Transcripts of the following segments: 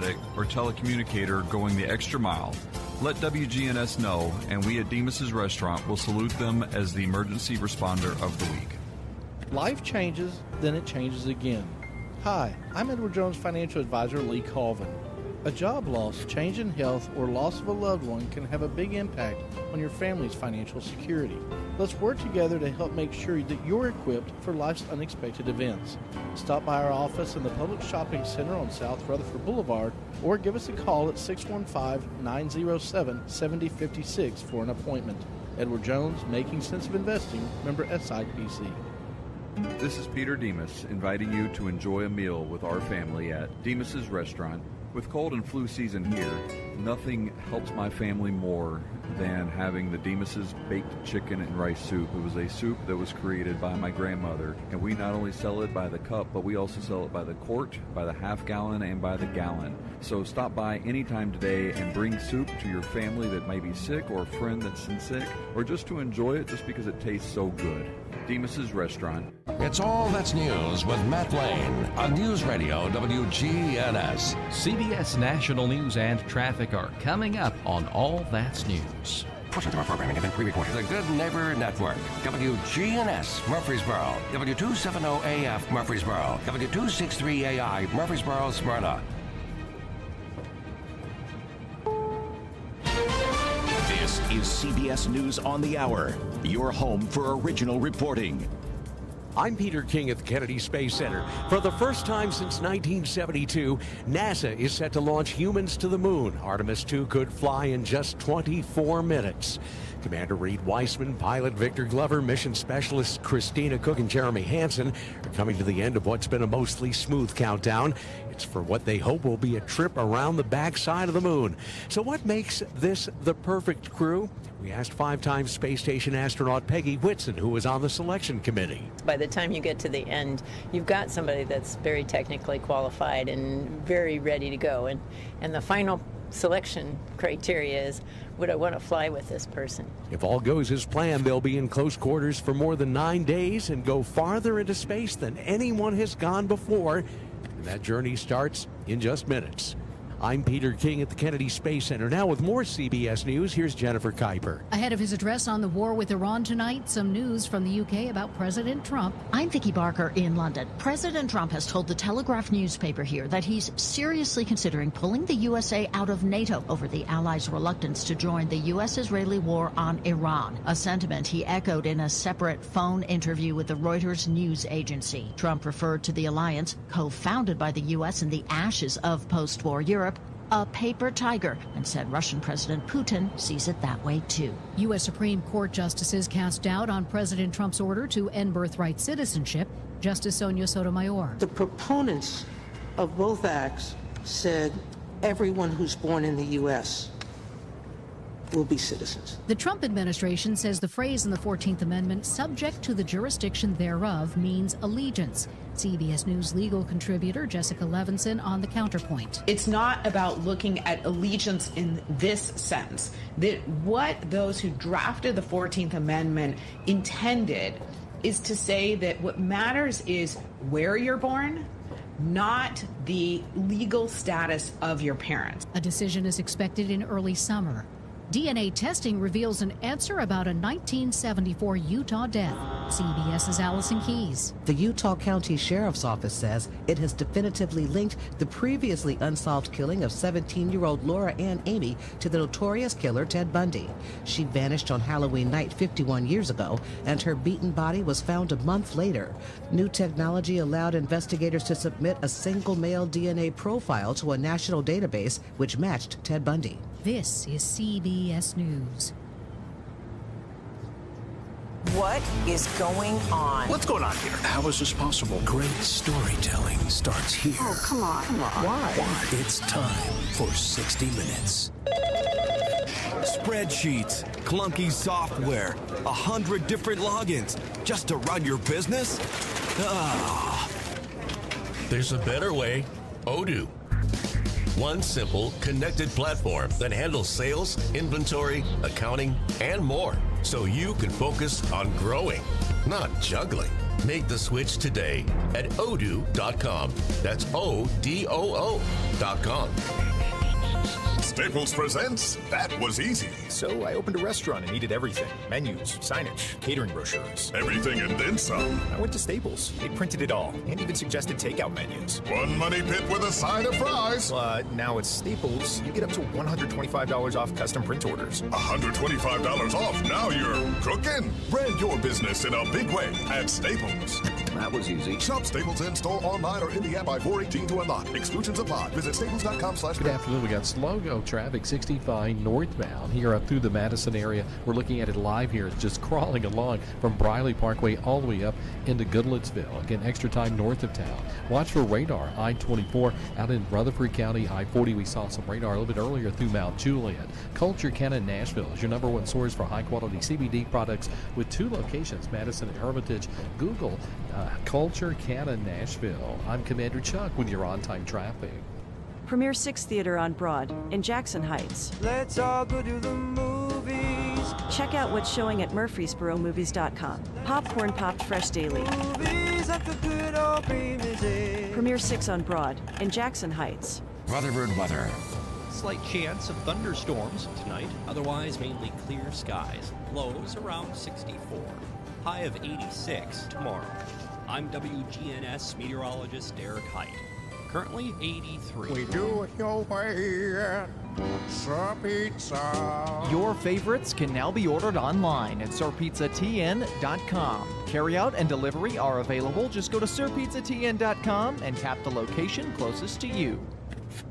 paramedic, or telecommunicator going the extra mile, let WGNS know, and we at Demas's Restaurant will salute them as the emergency responder of the week. Life changes, then it changes again. Hi, I'm Edward Jones Financial Advisor Lee Colvin. A job loss, change in health, or loss of a loved one can have a big impact on your family's financial security. Let's work together to help make sure that you're equipped for life's unexpected events. Stop by our office in the Public Shopping Center on South Rutherford Boulevard or give us a call at 615-907-7056 for an appointment. Edward Jones, Making Sense of Investing, member SIPC. This is Peter Demas inviting you to enjoy a meal with our family at Demas's Restaurant. With cold and flu season here, nothing helps my family more than having the Demas's baked chicken and rice soup. It was a soup that was created by my grandmother, and we not only sell it by the cup, but we also sell it by the quart, by the half gallon, and by the gallon. So stop by anytime today and bring soup to your family that may be sick, or a friend that's sick, or just to enjoy it just because it tastes so good. Demas's Restaurant. It's All That's News with Matt Lane on News Radio WGNS. CBS National News and traffic are coming up on All That's News. Portions of our programming have been pre-recorded. The Good Neighbor Network. WGNS Murfreesboro. W270AF Murfreesboro. W263AI Murfreesboro, Smyrna. This is CBS News on the Hour, your home for original reporting. I'm Peter King at the Kennedy Space Center. For the first time since 1972, NASA is set to launch humans to the moon. Artemis II could fly in just 24 minutes. Commander Reed Weissman, pilot Victor Glover, mission specialist Christina Cook, and Jeremy Hansen are coming to the end of what's been a mostly smooth countdown. It's for what they hope will be a trip around the backside of the moon. So what makes this the perfect crew? We asked five-time space station astronaut Peggy Whitson, who was on the selection committee. By the time you get to the end, you've got somebody that's very technically qualified and very ready to go. And the final selection criteria is, would I want to fly with this person? If all goes as planned, they'll be in close quarters for more than 9 days and go farther into space than anyone has gone before. And that journey starts in just minutes. I'm Peter King at the Kennedy Space Center. Now with more CBS News, here's Jennifer Kuiper. Ahead of his address on the war with Iran tonight, some news from the UK about President Trump. I'm Vicki Barker in London. President Trump has told the Telegraph newspaper here that he's seriously considering pulling the USA out of NATO over the allies' reluctance to join the U.S.-Israeli war on Iran, a sentiment he echoed in a separate phone interview with the Reuters news agency. Trump referred to the alliance, co-founded by the U.S. in the ashes of post-war Europe, a paper tiger, and said Russian President Putin sees it that way too. U.S. Supreme Court justices cast doubt on President Trump's order to end birthright citizenship. Justice Sonia Sotomayor. The proponents of both acts said everyone who's born in the U.S. will be citizens. The Trump administration says the phrase in the 14th Amendment, subject to the jurisdiction thereof, means allegiance. CBS News legal contributor Jessica Levinson on the counterpoint. It's not about looking at allegiance in this sense, that what those who drafted the 14th Amendment intended is to say that what matters is where you're born, not the legal status of your parents. A decision is expected in early summer. DNA testing reveals an answer about a 1974 Utah death. CBS's Allison Keyes. The Utah County Sheriff's Office says it has definitively linked the previously unsolved killing of 17-year-old Laura Ann Amy to the notorious killer Ted Bundy. She vanished on Halloween night 51 years ago, and her beaten body was found a month later. New technology allowed investigators to submit a single male DNA profile to a national database which matched Ted Bundy. This is CBS News. What is going on? What's going on here? How is this possible? Great storytelling starts here. Oh, come on. Why? It's time for 60 Minutes. Spreadsheets, clunky software, 100 different logins just to run your business? Ah. There's a better way. Odoo. One simple, connected platform that handles sales, inventory, accounting, and more, so you can focus on growing, not juggling. Make the switch today at odoo.com. That's ODOO.com. Staples presents That Was Easy. So I opened a restaurant and needed everything. Menus, signage, catering brochures. Everything and then some. I went to Staples. They printed it all and even suggested takeout menus. One money pit with a side of fries. Now at Staples, you get up to $125 off custom print orders. $125 off. Now you're cooking. Brand your business in a big way at Staples. That was easy. Shop Staples in-store, online, or in the app by 4/18 to unlock. Exclusions apply. Visit staples.com/. Good afternoon. We got slow-go traffic 65 northbound here up through the Madison area. We're looking at it live here. It's just crawling along from Briley Parkway all the way up into Goodlettsville. Again, extra time north of town. Watch for radar. I-24 out in Rutherford County. I-40, we saw some radar a little bit earlier through Mount Juliet. Culture Cannon Nashville is your number one source for high-quality CBD products with 2 locations, Madison and Hermitage. Google Culture Cannon Nashville. I'm Commander Chuck with your on-time traffic. Premier 6 Theater on Broad in Jackson Heights. Let's all go to the movies. Check out what's showing at murfreesboromovies.com. Popcorn popped fresh daily. Movies at the good old Premier 6. Premier 6 on Broad in Jackson Heights. Rutherford weather. Slight chance of thunderstorms tonight, otherwise mainly clear skies. Lows around 64. High of 86 tomorrow. I'm WGNS meteorologist Derek Height. Currently 83. We do it your way at Sir Pizza. Your favorites can now be ordered online at sirpizzatn.com. Carryout and delivery are available. Just go to sirpizzatn.com and tap the location closest to you.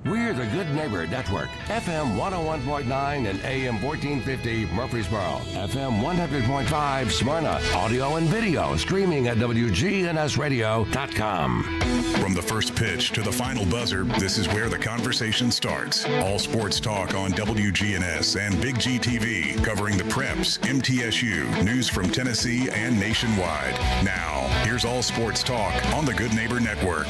We're the Good Neighbor Network, FM 101.9 and AM 1450 Murfreesboro, FM 100.5 Smyrna, audio and video streaming at wgnsradio.com. From the first pitch to the final buzzer, this is where the conversation starts. All sports talk on WGNS and Big G TV, covering the Preps, MTSU, news from Tennessee and nationwide. Now, here's All Sports Talk on the Good Neighbor Network.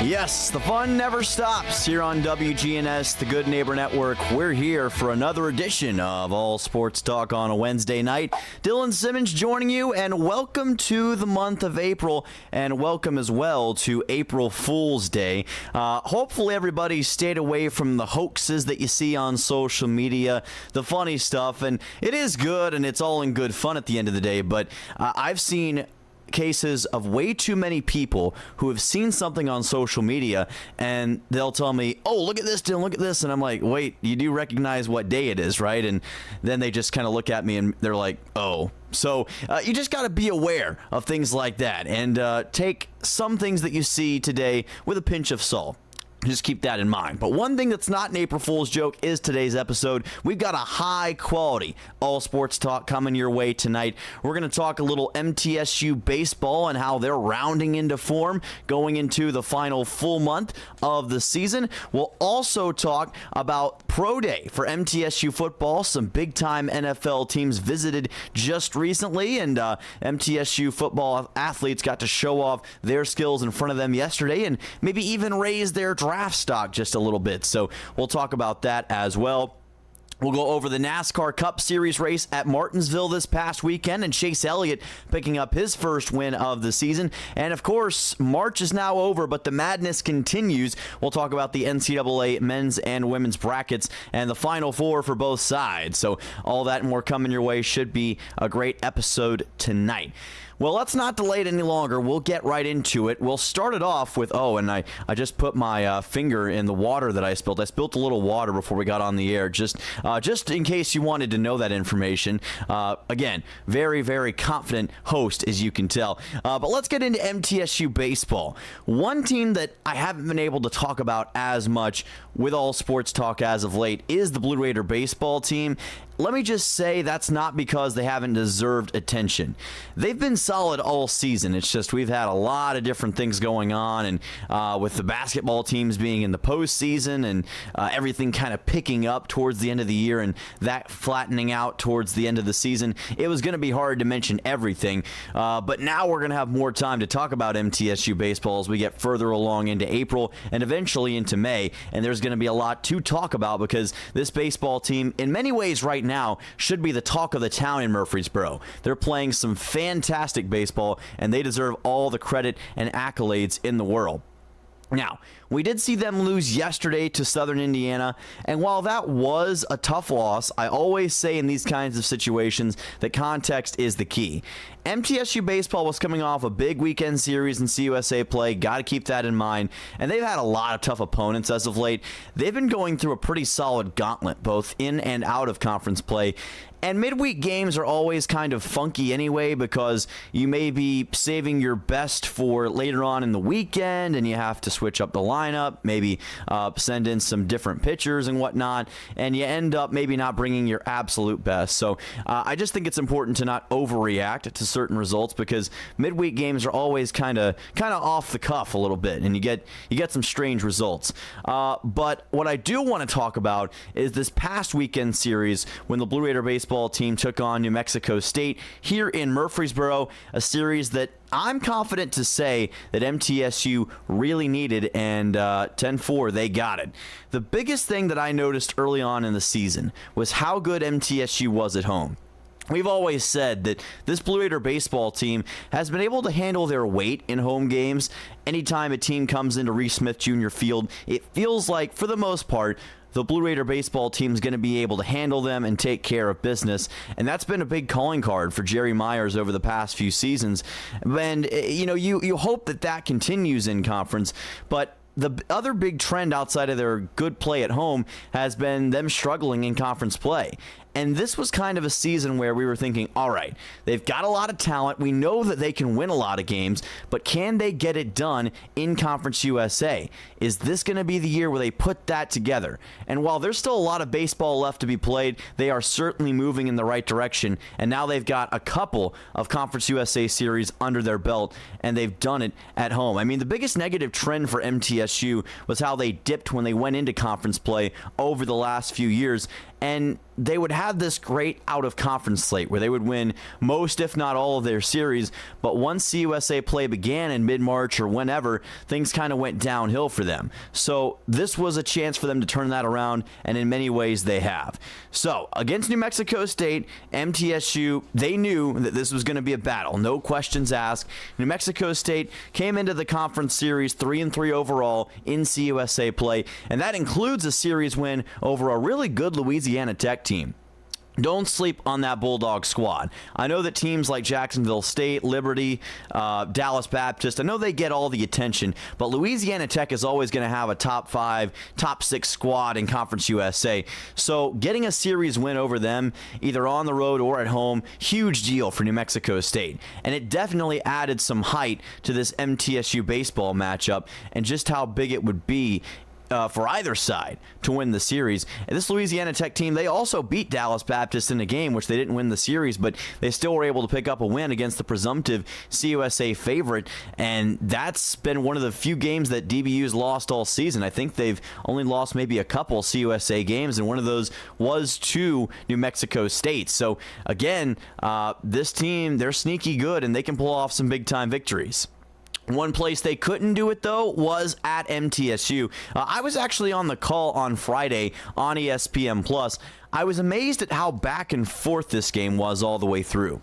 Yes, the fun never stops here on WGNS, the Good Neighbor Network. We're here for another edition of All Sports Talk on a Wednesday night. Dylan Simmons joining you, and welcome to the month of April, and welcome as well to April Fool's Day. Hopefully everybody stayed away from the hoaxes that you see on social media, the funny stuff, and it is good, and it's all in good fun at the end of the day, but I've seen cases of way too many people who have seen something on social media and they'll tell me, oh, look at this, Dylan, look at this. And I'm like, wait, you do recognize what day it is, right? And then they just kind of look at me and they're like, oh. So you just got to be aware of things like that and take some things that you see today with a pinch of salt. Just keep that in mind. But one thing that's not an April Fool's joke is today's episode. We've got a high-quality all sports talk coming your way tonight. We're going to talk a little MTSU baseball and how they're rounding into form going into the final full month of the season. We'll also talk about Pro Day for MTSU football. Some big-time NFL teams visited just recently, and MTSU football athletes got to show off their skills in front of them yesterday and maybe even raise their draft stock just a little bit. So we'll talk about that as well. We'll go over the NASCAR Cup Series race at Martinsville this past weekend and Chase Elliott picking up his first win of the season. And of course, March is now over, but the madness continues. We'll talk about the NCAA men's and women's brackets and the Final Four for both sides. So all that and more coming your way. Should be a great episode tonight. Well, let's not delay it any longer. We'll get right into it. We'll start it off with, and I just put my finger in the water that I spilled. I spilled a little water before we got on the air, just in case you wanted to know that information. Again, very, very confident host, as you can tell. But let's get into MTSU baseball. One team that I haven't been able to talk about as much with All Sports Talk as of late is the Blue Raider baseball team. Let me just say that's not because they haven't deserved attention. They've been solid all season. It's just we've had a lot of different things going on, and with the basketball teams being in the postseason and everything kind of picking up towards the end of the year and that flattening out towards the end of the season, it was going to be hard to mention everything. But now we're going to have more time to talk about MTSU baseball as we get further along into April and eventually into May, and there's going to be a lot to talk about because this baseball team, in many ways right right now should be the talk of the town in Murfreesboro. They're playing some fantastic baseball, and they deserve all the credit and accolades in the world. Now, we did see them lose yesterday to Southern Indiana, and while that was a tough loss, I always say in these kinds of situations that context is the key. MTSU baseball was coming off a big weekend series in CUSA play. Got to keep that in mind. And they've had a lot of tough opponents as of late. They've been going through a pretty solid gauntlet, both in and out of conference play. And midweek games are always kind of funky anyway, because you may be saving your best for later on in the weekend and you have to switch up the lineup, maybe send in some different pitchers and whatnot, and you end up maybe not bringing your absolute best. So I just think it's important to not overreact to certain results, because midweek games are always kind of off the cuff a little bit, and you get some strange results. But what I do want to talk about is this past weekend series when the Blue Raider baseball team took on New Mexico State here in Murfreesboro, a series that I'm confident to say that MTSU really needed, and 10-4, they got it. The biggest thing that I noticed early on in the season was how good MTSU was at home. We've always said that this Blue Raider baseball team has been able to handle their weight in home games. Anytime a team comes into Reese Smith Jr. Field, it feels like, for the most part, the Blue Raider baseball team is going to be able to handle them and take care of business. And that's been a big calling card for Jerry Myers over the past few seasons. And, you hope that continues in conference. But the other big trend outside of their good play at home has been them struggling in conference play. And this was kind of a season where we were thinking, all right, they've got a lot of talent. We know that they can win a lot of games, but can they get it done in Conference USA? Is this going to be the year where they put that together? And while there's still a lot of baseball left to be played, they are certainly moving in the right direction. And now they've got a couple of Conference USA series under their belt, and they've done it at home. I mean, the biggest negative trend for MTSU was how they dipped when they went into conference play over the last few years. And they would have this great out-of-conference slate where they would win most, if not all, of their series. But once CUSA play began in mid-March or whenever, things kind of went downhill for them. So this was a chance for them to turn that around, and in many ways they have. So against New Mexico State, MTSU, they knew that this was going to be a battle. No questions asked. New Mexico State came into the conference series 3-3 overall in CUSA play, and that includes a series win over a really good Louisiana Tech team. Don't sleep on that Bulldog squad. I know that teams like Jacksonville State, Liberty, Dallas Baptist, I know they get all the attention, but Louisiana Tech is always going to have a top 5, top 6 squad in Conference USA. So getting a series win over them, either on the road or at home, huge deal for New Mexico State. And it definitely added some height to this MTSU baseball matchup and just how big it would be for either side to win the series. And this Louisiana Tech team, they also beat Dallas Baptist in a game, which they didn't win the series, but they still were able to pick up a win against the presumptive CUSA favorite. And that's been one of the few games that DBU's lost all season. I think they've only lost maybe a couple CUSA games, and one of those was to New Mexico State. So again, this team, they're sneaky good, and they can pull off some big-time victories. One place they couldn't do it, though, was at MTSU. I was actually on the call on Friday on ESPN+. I was amazed at how back and forth this game was all the way through.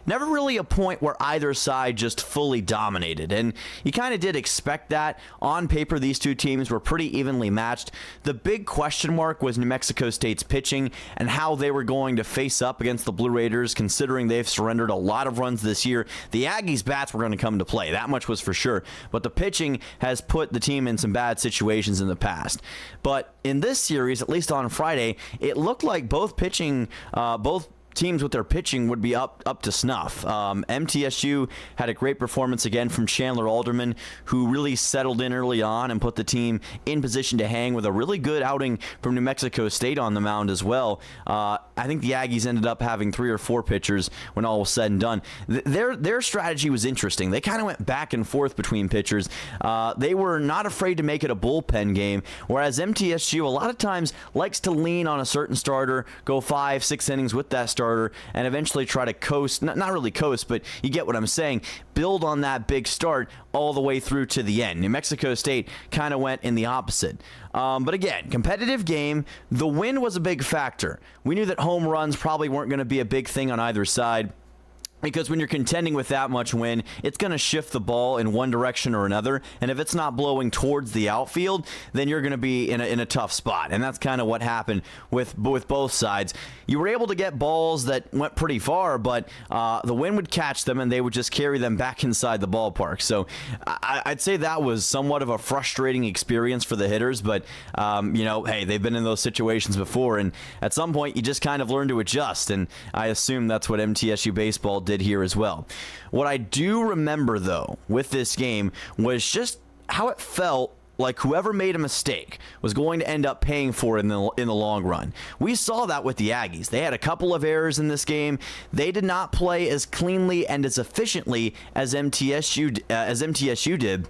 Never really a point where either side just fully dominated, and you kind of did expect that. On paper, these two teams were pretty evenly matched. The big question mark was New Mexico State's pitching and how they were going to face up against the Blue Raiders, considering they've surrendered a lot of runs this year. The Aggies' bats were going to come to play, that much was for sure, but the pitching has put the team in some bad situations in the past. But in this series, at least on Friday, it looked like both teams with their pitching would be up to snuff. MTSU had a great performance again from Chandler Alderman, who really settled in early on and put the team in position to hang with a really good outing from New Mexico State on the mound as well. I think the Aggies ended up having 3 or 4 pitchers when all was said and done. Their strategy was interesting. They kind of went back and forth between pitchers. They were not afraid to make it a bullpen game, whereas MTSU a lot of times likes to lean on a certain starter, go 5-6 innings with that starter, starter and eventually try to coast, not really coast, but you get what I'm saying, build on that big start all the way through to the end. New Mexico State kind of went in the opposite. But again, competitive game. The win was a big factor. We knew that home runs probably weren't going to be a big thing on either side, because when you're contending with that much wind, it's going to shift the ball in one direction or another. And if it's not blowing towards the outfield, then you're going to be in a tough spot. And that's kind of what happened with both sides. You were able to get balls that went pretty far, but the wind would catch them and they would just carry them back inside the ballpark. So I'd say that was somewhat of a frustrating experience for the hitters. But, hey, they've been in those situations before. And at some point, you just kind of learn to adjust. And I assume that's what MTSU baseball did here as well. What I do remember, though, with this game was just how it felt like whoever made a mistake was going to end up paying for it in the long run. We saw that with the Aggies. They had a couple of errors in this game. They did not play as cleanly and as efficiently as MTSU did.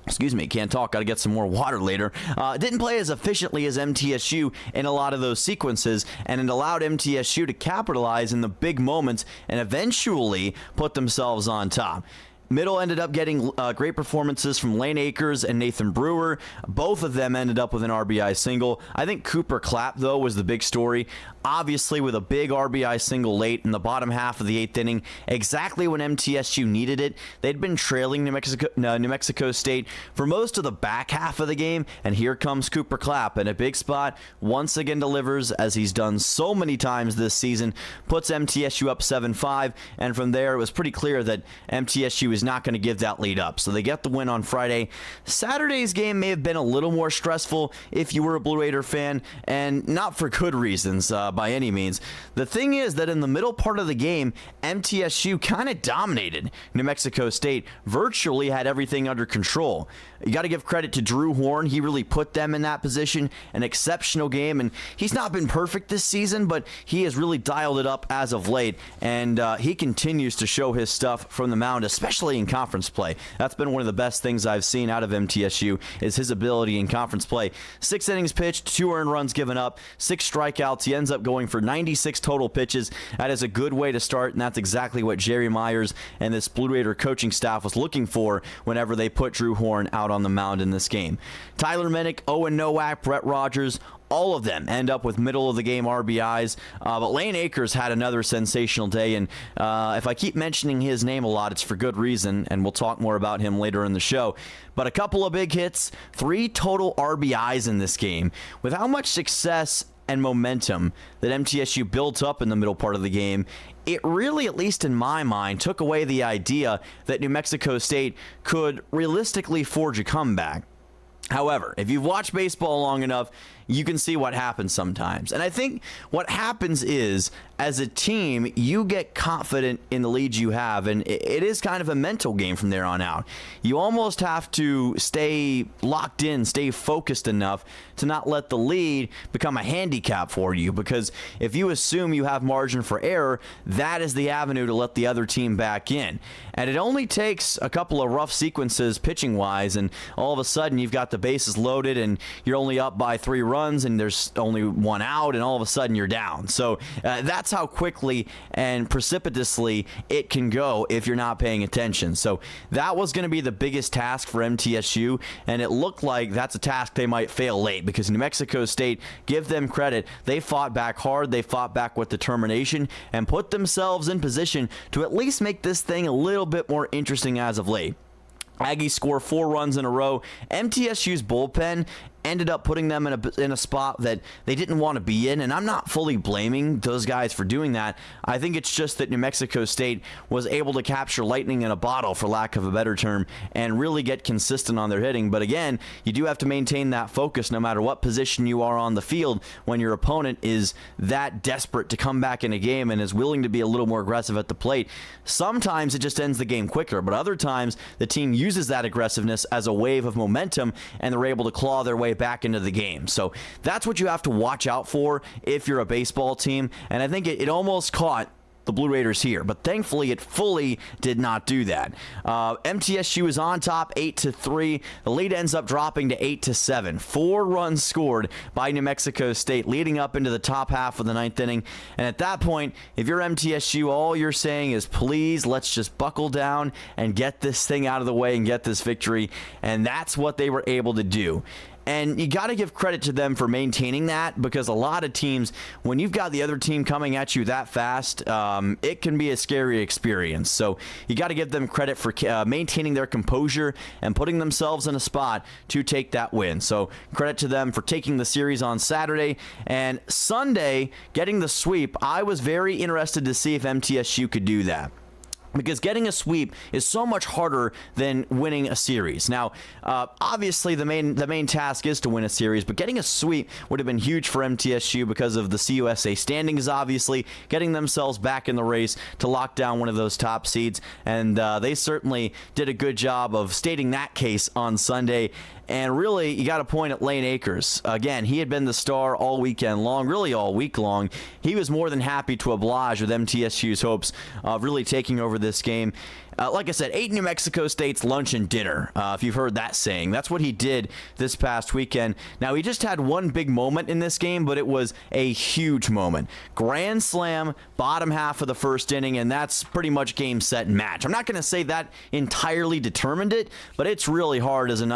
Excuse me, can't talk. Got to get some more water later. Didn't play as efficiently as MTSU in a lot of those sequences, and it allowed MTSU to capitalize in the big moments and eventually put themselves on top. Middle ended up getting great performances from Lane Akers and Nathan Brewer. Both of them ended up with an RBI single. I think Cooper Clapp, though, was the big story. Obviously, with a big RBI single late in the bottom half of the 8th inning, exactly when MTSU needed it. They'd been trailing New Mexico State for most of the back half of the game, and here comes Cooper Clapp in a big spot. Once again delivers, as he's done so many times this season, puts MTSU up 7-5, and from there it was pretty clear that MTSU is not going to give that lead up. So they get the win on Friday. Saturday's game may have been a little more stressful if you were a Blue Raider fan, and not for good reasons by any means. The thing is that in the middle part of the game, MTSU kind of dominated New Mexico State, virtually had everything under control. You got to give credit to Drew Horn. He really put them in that position. An exceptional game, and he's not been perfect this season, but he has really dialed it up as of late, and he continues to show his stuff from the mound, especially in conference play. That's been one of the best things I've seen out of MTSU, is his ability in conference play. 6 innings pitched, 2 earned runs given up, 6 strikeouts. He ends up going for 96 total pitches. That is a good way to start, and that's exactly what Jerry Myers and this Blue Raider coaching staff was looking for whenever they put Drew Horn out on the mound in this game. Tyler Minnick, Owen Nowak, Brett Rogers, all of them end up with middle-of-the-game RBIs. But Lane Akers had another sensational day, and if I keep mentioning his name a lot, it's for good reason, and we'll talk more about him later in the show. But a couple of big hits, 3 total RBIs in this game. With how much success and momentum that MTSU built up in the middle part of the game, it really, at least in my mind, took away the idea that New Mexico State could realistically forge a comeback. However, if you've watched baseball long enough, you can see what happens sometimes. And I think what happens is, as a team, you get confident in the leads you have, and it is kind of a mental game from there on out. You almost have to stay locked in, stay focused enough to not let the lead become a handicap for you, because if you assume you have margin for error, that is the avenue to let the other team back in. And it only takes a couple of rough sequences pitching-wise, and all of a sudden you've got the bases loaded and you're only up by 3 runs and there's only 1 out, and all of a sudden you're down. So that's how quickly and precipitously it can go if you're not paying attention. So that was going to be the biggest task for MTSU, and it looked like that's a task they might fail late, because New Mexico State, give them credit, they fought back hard, they fought back with determination, and put themselves in position to at least make this thing a little bit more interesting as of late. Aggies score 4 runs in a row. MTSU's bullpen ended up putting them in a spot that they didn't want to be in, and I'm not fully blaming those guys for doing that. I think it's just that New Mexico State was able to capture lightning in a bottle, for lack of a better term, and really get consistent on their hitting. But again, you do have to maintain that focus no matter what position you are on the field when your opponent is that desperate to come back in a game and is willing to be a little more aggressive at the plate. Sometimes it just ends the game quicker, but other times the team uses that aggressiveness as a wave of momentum, and they're able to claw their way back into the game. So that's what you have to watch out for if you're a baseball team. And I think it almost caught the Blue Raiders here. But thankfully, it fully did not do that. MTSU is on top 8-3. The lead ends up dropping to 8-7. 4 runs scored by New Mexico State, leading up into the top half of the 9th inning. And at that point, if you're MTSU, all you're saying is, please, let's just buckle down and get this thing out of the way and get this victory. And that's what they were able to do. And you got to give credit to them for maintaining that, because a lot of teams, when you've got the other team coming at you that fast, it can be a scary experience. So you got to give them credit for maintaining their composure and putting themselves in a spot to take that win. So credit to them for taking the series on Saturday. And Sunday, getting the sweep, I was very interested to see if MTSU could do that, because getting a sweep is so much harder than winning a series. Now, obviously, the main task is to win a series, but getting a sweep would have been huge for MTSU because of the CUSA standings, obviously, getting themselves back in the race to lock down one of those top seeds. And they certainly did a good job of stating that case on Sunday. And really, you got to point at Lane Akers. Again, he had been the star all weekend long, really all week long. He was more than happy to oblige with MTSU's hopes of really taking over this game. Like I said, ate New Mexico State's lunch and dinner, if you've heard that saying. That's what he did this past weekend. Now, he just had one big moment in this game, but it was a huge moment. Grand slam, bottom half of the first inning, and that's pretty much game, set, and match. I'm not going to say that entirely determined it, but it's really hard as an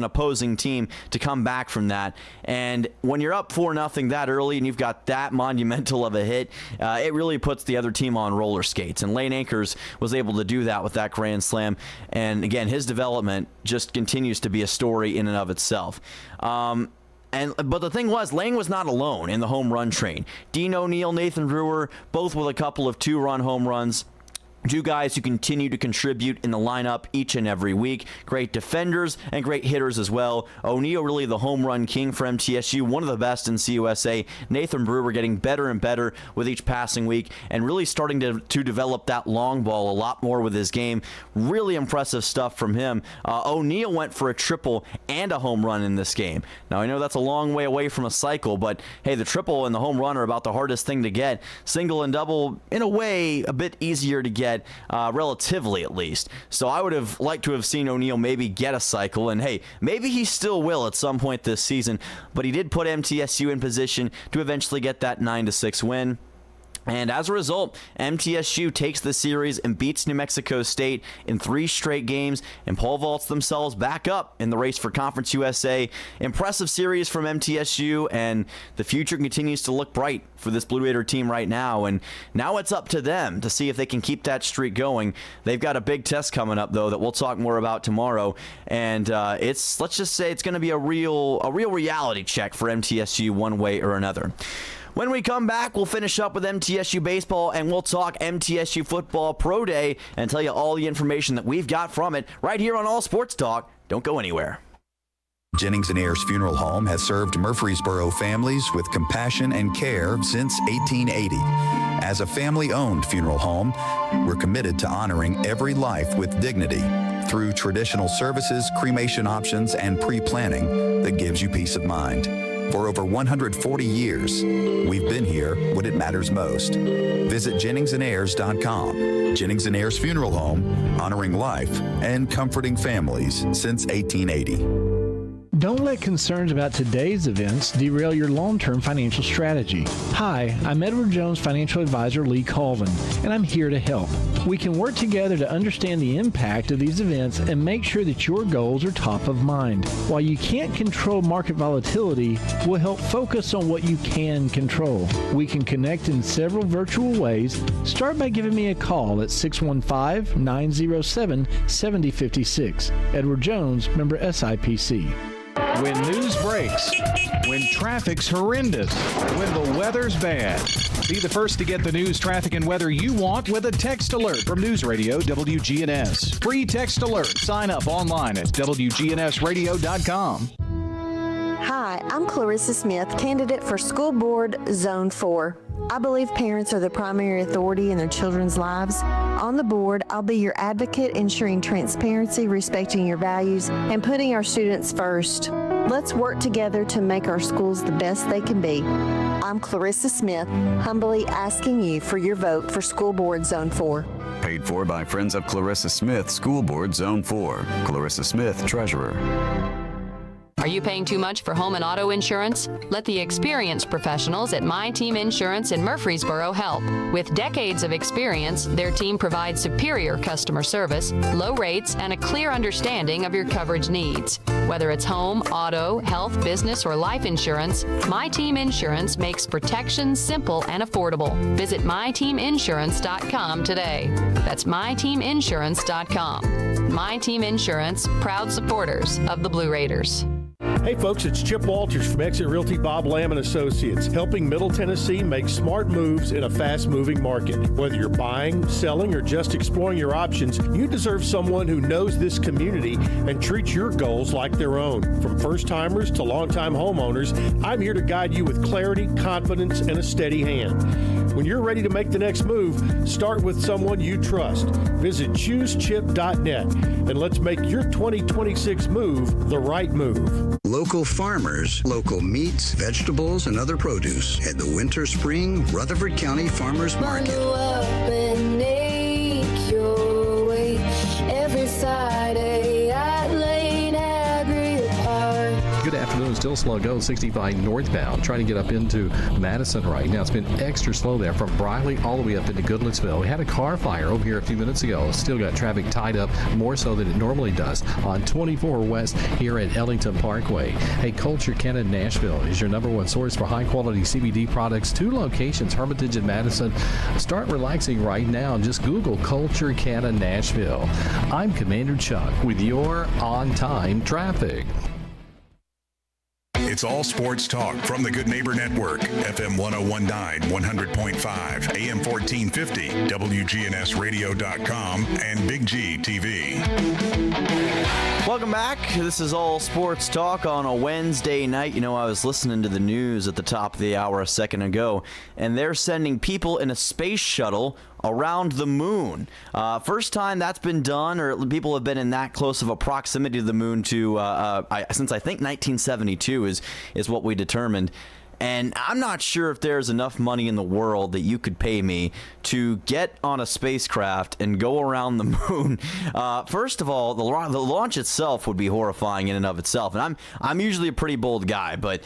opposing team to come back from that. And when you're up 4-0 that early and you've got that monumental of a hit, it really puts the other team on roller skates. And Lane Akers was able to do that with that grand slam. And again, his development just continues to be a story in and of itself. But the thing was, Lane was not alone in the home run train. Dean O'Neill, Nathan Brewer, both with a couple of 2-run home runs. 2 guys who continue to contribute in the lineup each and every week. Great defenders and great hitters as well. O'Neill really the home run king for MTSU, one of the best in CUSA. Nathan Brewer getting better and better with each passing week and really starting to develop that long ball a lot more with his game. Really impressive stuff from him. O'Neill went for a triple and a home run in this game. Now, I know that's a long way away from a cycle, but hey, the triple and the home run are about the hardest thing to get. Single and double, in a way, a bit easier to get. Relatively at least. So I would have liked to have seen O'Neill maybe get a cycle, and hey, maybe he still will at some point this season, but he did put MTSU in position to eventually get that 9-6 win. And as a result, MTSU takes the series and beats New Mexico State in 3 straight games and pole vaults themselves back up in the race for Conference USA. Impressive series from MTSU, and the future continues to look bright for this Blue Raider team right now. And now it's up to them to see if they can keep that streak going. They've got a big test coming up, though, that we'll talk more about tomorrow. And let's just say it's going to be a real reality check for MTSU one way or another. When we come back, we'll finish up with MTSU baseball, and we'll talk MTSU football pro day and tell you all the information that we've got from it right here on All Sports Talk. Don't go anywhere. Jennings & Ayers Funeral Home has served Murfreesboro families with compassion and care since 1880. As a family-owned funeral home, we're committed to honoring every life with dignity through traditional services, cremation options, and pre-planning that gives you peace of mind. For over 140 years, we've been here when it matters most. Visit JenningsandAyers.com. Jennings & Ayers Funeral Home, honoring life and comforting families since 1880. Don't let concerns about today's events derail your long-term financial strategy. Hi, I'm Edward Jones financial advisor Lee Colvin, and I'm here to help. We can work together to understand the impact of these events and make sure that your goals are top of mind. While you can't control market volatility, we'll help focus on what you can control. We can connect in several virtual ways. Start by giving me a call at 615-907-7056. Edward Jones, member SIPC. When news breaks, when traffic's horrendous, when the weather's bad. Be the first to get the news, traffic, and weather you want with a text alert from News Radio WGNS. Free text alert. Sign up online at wgnsradio.com. Hi, I'm Clarissa Smith, candidate for School Board Zone 4. I believe parents are the primary authority in their children's lives. On the board, I'll be your advocate, ensuring transparency, respecting your values, and putting our students first. Let's work together to make our schools the best they can be. I'm Clarissa Smith, humbly asking you for your vote for School Board Zone 4. Paid for by Friends of Clarissa Smith, School Board Zone 4. Clarissa Smith, Treasurer. Are you paying too much for home and auto insurance? Let the experienced professionals at My Team Insurance in Murfreesboro help. With decades of experience, their team provides superior customer service, low rates, and a clear understanding of your coverage needs. Whether it's home, auto, health, business, or life insurance, My Team Insurance makes protection simple and affordable. Visit myteaminsurance.com today. That's myteaminsurance.com. My Team Insurance, proud supporters of the Blue Raiders. Hey folks, it's Chip Walters from Exit Realty Bob Lamb & Associates, helping Middle Tennessee make smart moves in a fast-moving market. Whether you're buying, selling, or just exploring your options, you deserve someone who knows this community and treats your goals like their own. From first-timers to long-time homeowners, I'm here to guide you with clarity, confidence, and a steady hand. When you're ready to make the next move, start with someone you trust. Visit choosechip.net and let's make your 2026 move the right move. Local farmers, local meats, vegetables, and other produce at the Winter Spring Rutherford County Farmers Market. Bundle up and make your way every Friday at Lane Agri Park. Good afternoon. Still slow going 65 northbound. Trying to get up into Madison right now. It's been extra slow there from Briley all the way up into Goodlettsville. We had a car fire over here a few minutes ago. Still got traffic tied up more so than it normally does on 24 West here at Ellington Parkway. Hey, Culture Canada Nashville is your number one source for high-quality CBD products. 2 locations, Hermitage and Madison. Start relaxing right now. Just Google Culture Canada Nashville. I'm Commander Chuck with your on-time traffic. It's all sports talk from the Good Neighbor Network, FM 101.9, 100.5, AM 1450, wgnsradio.com, and Big G TV. Welcome back. This is all sports talk on a Wednesday night. You know, I was listening to the news at the top of the hour a second ago, and they're sending people in a space shuttle around the moon. First time that's been done, or people have been in that close of a proximity to the moon since I think 1972 is what we determined. And I'm not sure if there's enough money in the world that you could pay me to get on a spacecraft and go around the moon. First of all, the launch itself would be horrifying in and of itself. And I'm usually a pretty bold guy, but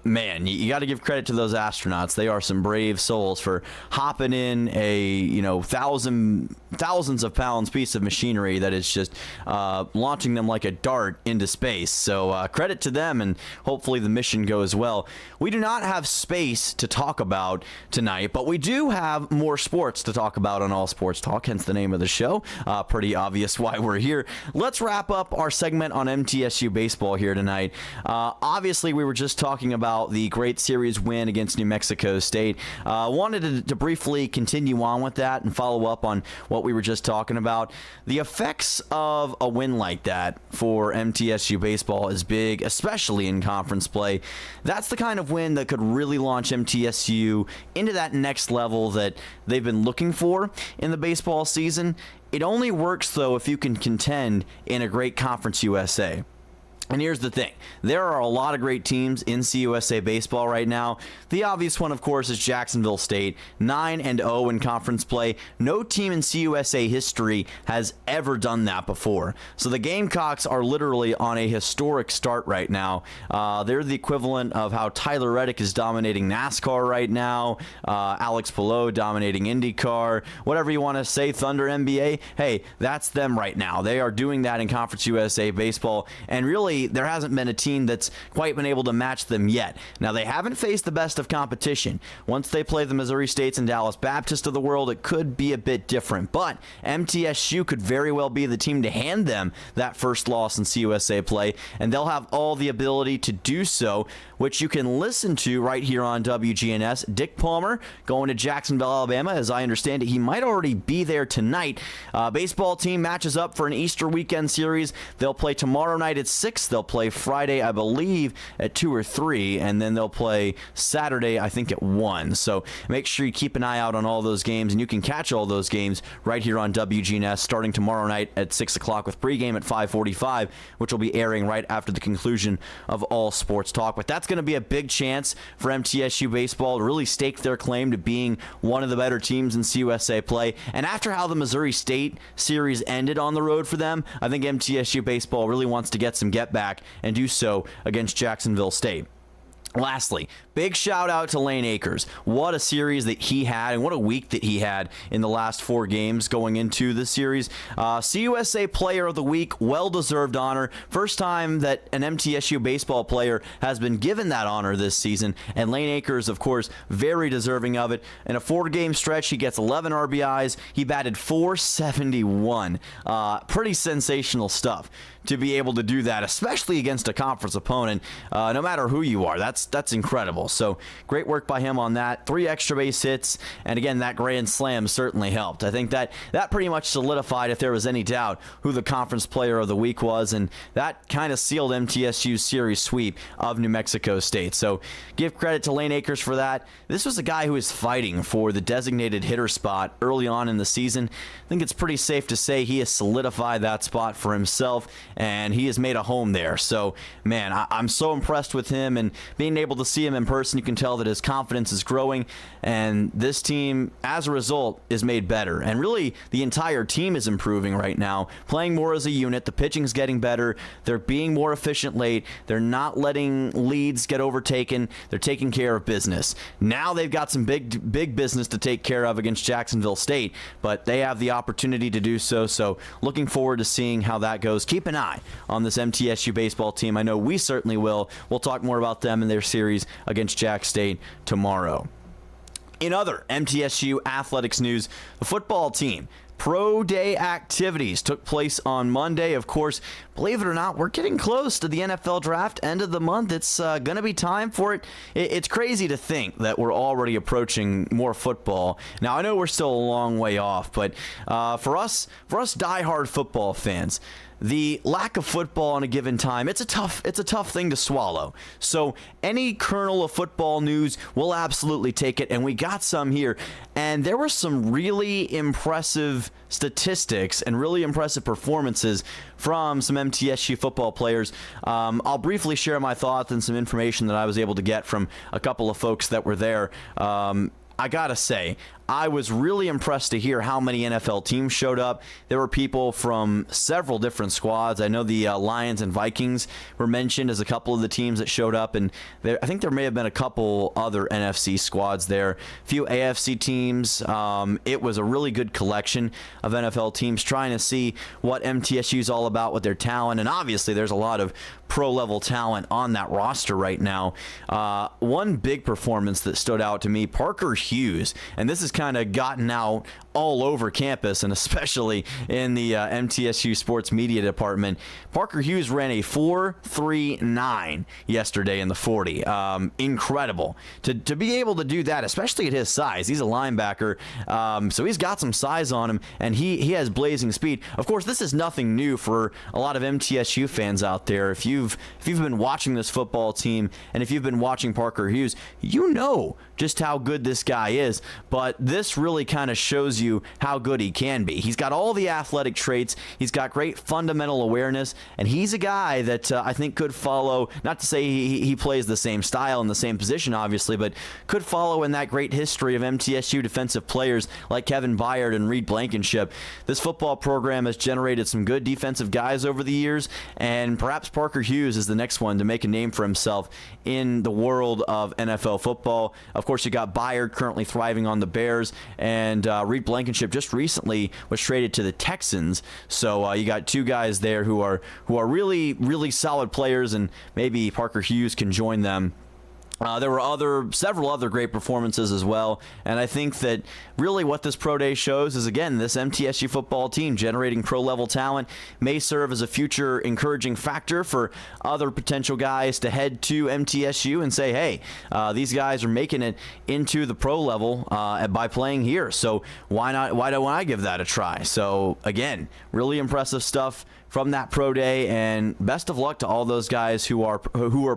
man, you got to give credit to those astronauts. They are some brave souls for hopping in a thousands of pounds piece of machinery that is just launching them like a dart into space. So credit to them, and hopefully the mission goes well. We do not have space to talk about tonight, but we do have more sports to talk about on All Sports Talk, hence the name of the show. Pretty obvious why we're here. Let's wrap up our segment on MTSU baseball here tonight. Obviously, we were just talking about the great series win against New Mexico State. Wanted to briefly continue on with that and follow up on what we were just talking about. The effects of a win like that for MTSU baseball is big, especially in conference play. That's the kind of win that could really launch MTSU into that next level that they've been looking for in the baseball season. It only works, though, if you can contend in a great Conference USA. And here's the thing. There are a lot of great teams in CUSA baseball right now. The obvious one, of course, is Jacksonville State, 9-0 in conference play. No team in CUSA history has ever done that before. So the Gamecocks are literally on a historic start right now. They're the equivalent of how Tyler Reddick is dominating NASCAR right now, Alex Palou dominating IndyCar, whatever you want to say, Thunder NBA. Hey, that's them right now. They are doing that in Conference USA baseball, and really, there hasn't been a team that's quite been able to match them yet. Now, they haven't faced the best of competition. Once they play the Missouri States and Dallas Baptist of the world, it could be a bit different. But MTSU could very well be the team to hand them that first loss in CUSA play, and they'll have all the ability to do so, which you can listen to right here on WGNS. Dick Palmer going to Jacksonville, Alabama. As I understand it, he might already be there tonight. Baseball team matches up for an Easter weekend series. They'll play tomorrow night at 6 6. They'll play Friday, I believe, at 2 or 3, and then they'll play Saturday, I think, at 1. So make sure you keep an eye out on all those games, and you can catch all those games right here on WGNS starting tomorrow night at 6 o'clock with pregame at 5:45, which will be airing right after the conclusion of All Sports Talk. But that's going to be a big chance for MTSU baseball to really stake their claim to being one of the better teams in CUSA play. And after how the Missouri State series ended on the road for them, I think MTSU baseball really wants to get some get back and do so against Jacksonville State. Lastly, big shout out to Lane Akers. What a series that he had, and what a week that he had in the last 4 games going into the series. CUSA Player of the Week, well-deserved honor. First time that an MTSU baseball player has been given that honor this season, and Lane Akers, of course, very deserving of it. In a 4-game stretch, he gets 11 RBIs. He batted .471. Pretty sensational stuff to be able to do that, especially against a conference opponent, no matter who you are. That's incredible. So great work by him on that. 3 extra base hits, and again, that grand slam certainly helped. I think that pretty much solidified, if there was any doubt, who the conference player of the week was, and that kind of sealed MTSU's series sweep of New Mexico State. So give credit to Lane Akers for that. This was a guy who was fighting for the designated hitter spot early on in the season. I think it's pretty safe to say he has solidified that spot for himself, and he has made a home there. So, man, I'm so impressed with him, and being able to see him in person, you can tell that his confidence is growing, and this team, as a result, is made better. And really, the entire team is improving right now, playing more as a unit. The pitching's getting better. They're being more efficient late. They're not letting leads get overtaken. They're taking care of business. Now they've got some big business to take care of against Jacksonville State, but they have the opportunity to do so. So looking forward to seeing how that goes. Keep an eye on this MTSU baseball team. I know we certainly will. We'll talk more about them in their series against Jack State tomorrow. In other MTSU athletics news, the football team Pro Day activities took place on Monday. Of course, believe it or not, we're getting close to the NFL draft, end of the month. It's going to be time for it. It's crazy to think that we're already approaching more football. Now, I know we're still a long way off, but for us diehard football fans, the lack of football in a given time, it's a tough thing to swallow. So any kernel of football news, we'll absolutely take it, and we got some here. And there were some really impressive statistics and really impressive performances from some MTSU football players. I'll briefly share my thoughts and some information that I was able to get from a couple of folks that were there. I gotta say, I was really impressed to hear how many NFL teams showed up. There were people from several different squads. I know the Lions and Vikings were mentioned as a couple of the teams that showed up, and I think there may have been a couple other NFC squads there. A few AFC teams. It was a really good collection of NFL teams trying to see what MTSU is all about with their talent, and obviously there's a lot of pro-level talent on that roster right now. One big performance that stood out to me, Parker Hughes, and this has kind of gotten out all over campus, and especially in the MTSU sports media department. Parker Hughes ran a 4.39 yesterday in the 40. Incredible. To be able to do that, especially at his size. He's a linebacker, so he's got some size on him, and he has blazing speed. Of course, this is nothing new for a lot of MTSU fans out there. If you've been watching this football team, and if you've been watching Parker Hughes, you know just how good this guy is, but this really kind of shows you how good he can be. He's got all the athletic traits, he's got great fundamental awareness, and he's a guy that I think could follow, not to say he plays the same style in the same position, obviously, but could follow in that great history of MTSU defensive players like Kevin Byard and Reed Blankenship. This football program has generated some good defensive guys over the years, and perhaps Parker Hughes is the next one to make a name for himself in the world of NFL football. Of course, you got Byard currently thriving on the Bears, and Reed Blankenship just recently was traded to the Texans. So you got two guys there who are really, really solid players, and maybe Parker Hughes can join them. There were several other great performances as well, and I think that really what this Pro Day shows is, again, this MTSU football team generating pro-level talent may serve as a future encouraging factor for other potential guys to head to MTSU and say, hey, these guys are making it into the pro level by playing here, so why don't I give that a try? So, again, really impressive stuff from that pro day, and best of luck to all those guys who are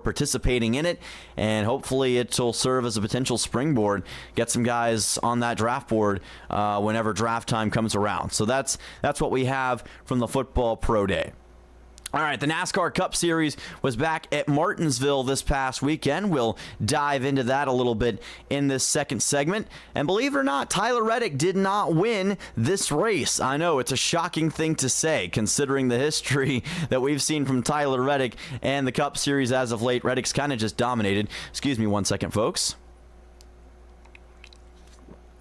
participating in it, and hopefully it will serve as a potential springboard, get some guys on that draft board whenever draft time comes around. So that's what we have from the football pro day. All right, the NASCAR Cup Series was back at Martinsville this past weekend. We'll dive into that a little bit in this second segment. And believe it or not, Tyler Reddick did not win this race. I know, it's a shocking thing to say, considering the history that we've seen from Tyler Reddick and the Cup Series as of late. Reddick's kind of just dominated. Excuse me one second, folks.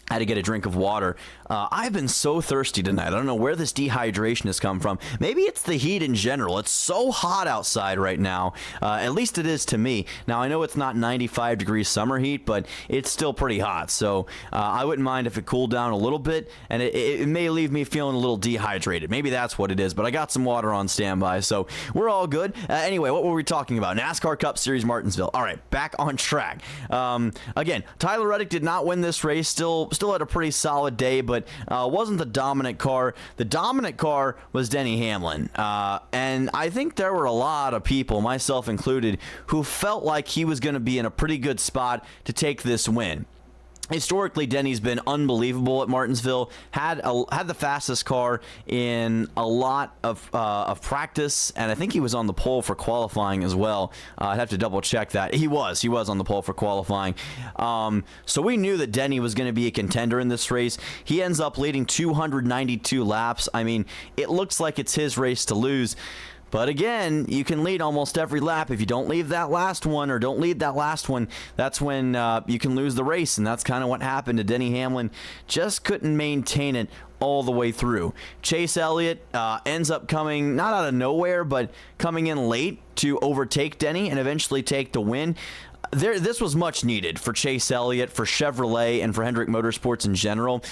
I had to get a drink of water. I've been so thirsty tonight. I don't know where this dehydration has come from. Maybe it's the heat in general. It's so hot outside right now. At least it is to me. Now, I know it's not 95 degrees summer heat, but it's still pretty hot. So I wouldn't mind if it cooled down a little bit, and it may leave me feeling a little dehydrated. Maybe that's what it is, but I got some water on standby, so we're all good. Anyway, what were we talking about? NASCAR Cup Series Martinsville. All right, back on track. Again, Tyler Reddick did not win this race. Still had a pretty solid day, but wasn't the dominant car. The dominant car was Denny Hamlin. And I think there were a lot of people, myself included, who felt like he was going to be in a pretty good spot to take this win. Historically, Denny's been unbelievable at Martinsville. Had the fastest car in a lot of practice, and I think he was on the pole for qualifying as well. I'd have to double check that. He was on the pole for qualifying. So we knew that Denny was going to be a contender in this race. He ends up leading 292 laps. I mean, it looks like it's his race to lose. But again, you can lead almost every lap. If you don't lead that last one, that's when you can lose the race. And that's kind of what happened to Denny Hamlin. Just couldn't maintain it all the way through. Chase Elliott ends up coming, not out of nowhere, but coming in late to overtake Denny and eventually take the win. This was much needed for Chase Elliott, for Chevrolet, and for Hendrick Motorsports in general.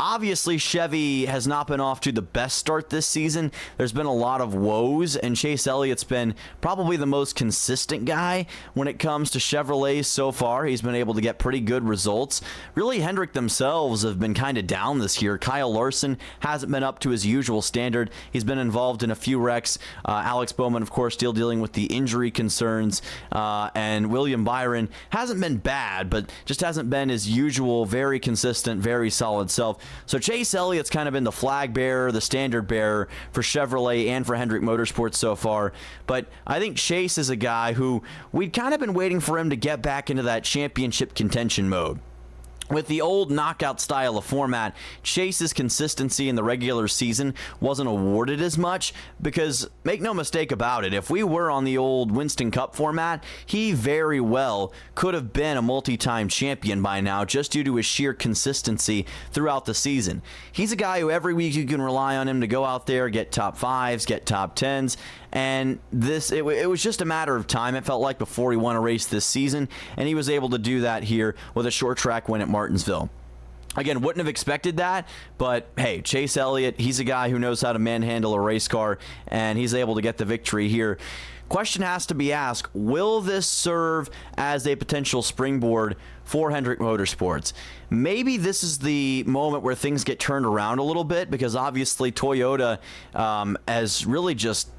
Obviously, Chevy has not been off to the best start this season. There's been a lot of woes, and Chase Elliott's been probably the most consistent guy when it comes to Chevrolet so far. He's been able to get pretty good results. Really, Hendrick themselves have been kind of down this year. Kyle Larson hasn't been up to his usual standard. He's been involved in a few wrecks. Alex Bowman, of course, still dealing with the injury concerns. And William Byron hasn't been bad, but just hasn't been his usual, very consistent, very solid self. So Chase Elliott's kind of been the flag bearer, the standard bearer for Chevrolet and for Hendrick Motorsports so far. But I think Chase is a guy who we'd kind of been waiting for him to get back into that championship contention mode. With the old knockout style of format, Chase's consistency in the regular season wasn't awarded as much because, make no mistake about it, if we were on the old Winston Cup format, he very well could have been a multi-time champion by now just due to his sheer consistency throughout the season. He's a guy who every week you can rely on him to go out there, get top 5s, get top 10s, and it was just a matter of time, it felt like, before he won a race this season, and he was able to do that here with a short track win at Martinsville. Again, wouldn't have expected that, but hey, Chase Elliott, he's a guy who knows how to manhandle a race car, and he's able to get the victory here. Question has to be asked, will this serve as a potential springboard for Hendrick Motorsports? Maybe this is the moment where things get turned around a little bit, because obviously Toyota has really just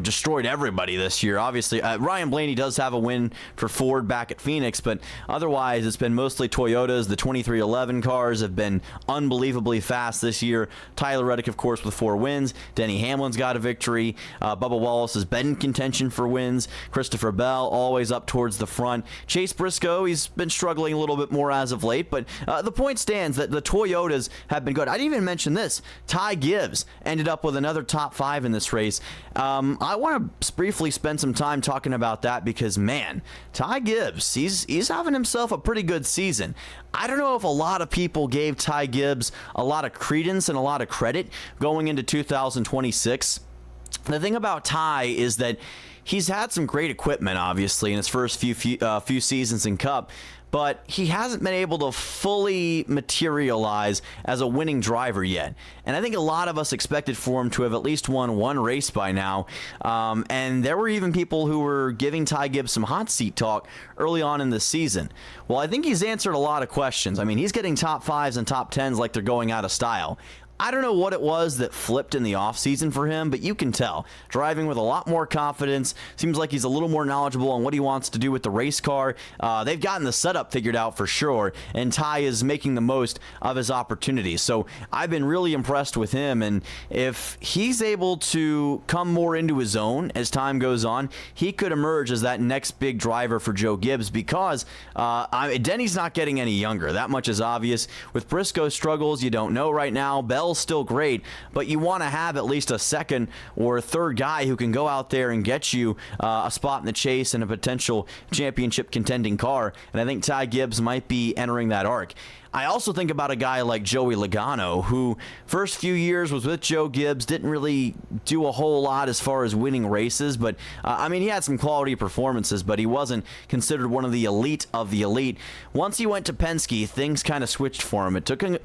destroyed everybody this year. Obviously, Ryan Blaney does have a win for Ford back at Phoenix, but otherwise it's been mostly Toyotas. The 2311 cars have been unbelievably fast this year. Tyler Reddick, of course, with 4 wins. Denny Hamlin's got a victory. Bubba Wallace has been in contention for wins. Christopher Bell always up towards the front. Chase Briscoe, he's been struggling a little bit more as of late, but the point stands that the Toyotas have been good. I didn't even mention this. Ty Gibbs ended up with another top 5 in this race. I want to briefly spend some time talking about that because, man, Ty Gibbs, he's having himself a pretty good season. I don't know if a lot of people gave Ty Gibbs a lot of credence and a lot of credit going into 2026. The thing about Ty is that he's had some great equipment, obviously, in his first few seasons in Cup, but he hasn't been able to fully materialize as a winning driver yet. And I think a lot of us expected for him to have at least won one race by now. And there were even people who were giving Ty Gibbs some hot seat talk early on in the season. Well, I think he's answered a lot of questions. I mean, he's getting top 5s and top 10s like they're going out of style. I don't know what it was that flipped in the offseason for him, but you can tell. Driving with a lot more confidence. Seems like he's a little more knowledgeable on what he wants to do with the race car. They've gotten the setup figured out for sure, and Ty is making the most of his opportunities. So I've been really impressed with him, and if he's able to come more into his own as time goes on, he could emerge as that next big driver for Joe Gibbs, because Denny's not getting any younger. That much is obvious. With Briscoe's struggles, you don't know right now. Bell's still great, but you want to have at least a second or a third guy who can go out there and get you a spot in the chase and a potential championship contending car, and I think Ty Gibbs might be entering that arc. I also think about a guy like Joey Logano, who first few years was with Joe Gibbs, didn't really do a whole lot as far as winning races, but he had some quality performances, but he wasn't considered one of the elite of the elite. Once he went to Penske, things kind of switched for him. It took him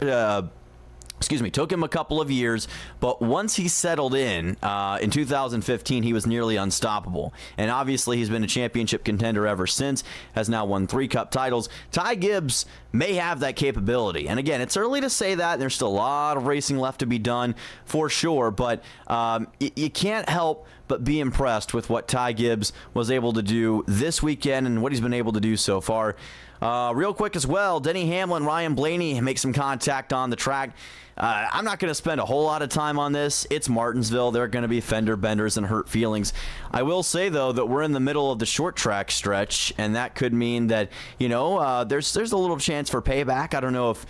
took him a couple of years, but once he settled in 2015, he was nearly unstoppable. And obviously, he's been a championship contender ever since, has now won 3 Cup titles. Ty Gibbs may have that capability. And again, it's early to say that. There's still a lot of racing left to be done for sure, but you can't help but be impressed with what Ty Gibbs was able to do this weekend and what he's been able to do so far. Real quick as well, Denny Hamlin, Ryan Blaney make some contact on the track. I'm not going to spend a whole lot of time on this. It's Martinsville. There are going to be fender benders and hurt feelings. I will say, though, that we're in the middle of the short track stretch, and that could mean that, there's a little chance for payback. I don't know if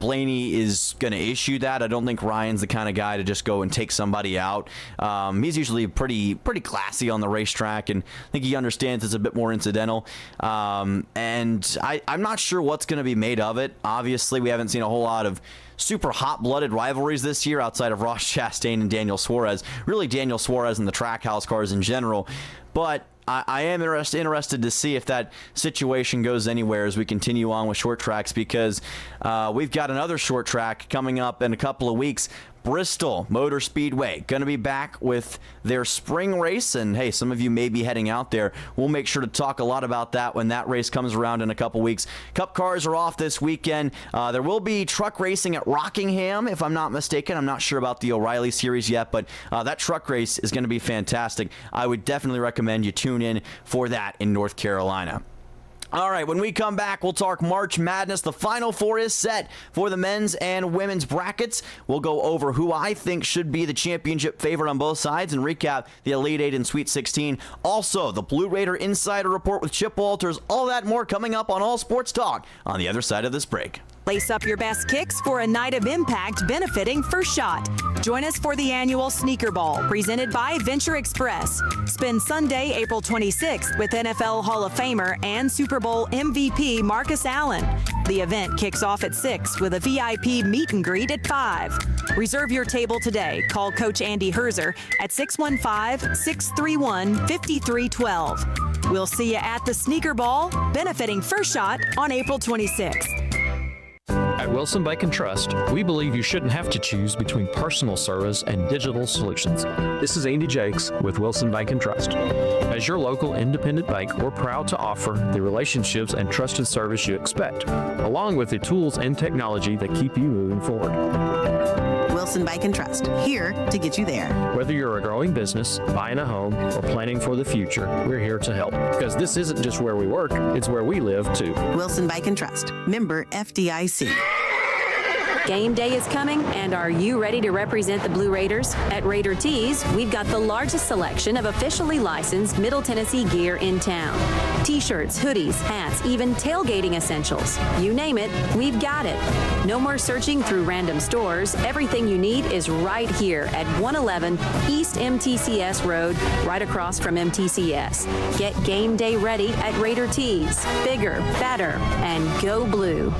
Blaney is going to issue that. I don't think Ryan's the kind of guy to just go and take somebody out. He's usually pretty classy on the racetrack, and I think he understands it's a bit more incidental. And I'm not sure what's going to be made of it. Obviously, we haven't seen a whole lot of super hot-blooded rivalries this year outside of Ross Chastain and Daniel Suarez. Really Daniel Suarez and the Trackhouse cars in general. But I am interested to see if that situation goes anywhere as we continue on with short tracks, because we've got another short track coming up in a couple of weeks. Bristol Motor Speedway going to be back with their spring race, and hey, some of you may be heading out there. We'll make sure to talk a lot about that when that race comes around in a couple weeks. Cup cars are off this weekend. There will be truck racing at Rockingham, if I'm not mistaken. I'm not sure about the O'Reilly series yet, but that truck race is going to be fantastic. I would definitely recommend you tune in for that in North Carolina. All right, when we come back, we'll talk March Madness. The Final Four is set for the men's and women's brackets. We'll go over who I think should be the championship favorite on both sides and recap the Elite Eight and Sweet 16. Also, the Blue Raider Insider Report with Chip Walters. All that more coming up on All Sports Talk on the other side of this break. Lace up your best kicks for a night of impact benefiting First Shot. Join us for the annual Sneaker Ball presented by Venture Express. Spend Sunday, April 26th with NFL Hall of Famer and Super Bowl MVP Marcus Allen. The event kicks off at 6 with a VIP meet and greet at 5. Reserve your table today. Call Coach Andy Herzer at 615-631-5312. We'll see you at the Sneaker Ball benefiting First Shot on April 26th. At Wilson Bank and Trust, we believe you shouldn't have to choose between personal service and digital solutions. This is Andy Jakes with Wilson Bank and Trust. As your local independent bank, we're proud to offer the relationships and trusted service you expect, along with the tools and technology that keep you moving forward. Wilson Bank and Trust, here to get you there. Whether you're a growing business, buying a home, or planning for the future, we're here to help. Because this isn't just where we work, it's where we live, too. Wilson Bank and Trust, member FDIC. Game day is coming, and are you ready to represent the Blue Raiders? At Raider Tees, we've got the largest selection of officially licensed Middle Tennessee gear in town. T-shirts, hoodies, hats, even tailgating essentials. You name it, we've got it. No more searching through random stores. Everything you need is right here at 111 East MTCS Road, right across from MTCS. Get game day ready at Raider Tees. Bigger, better, and go blue.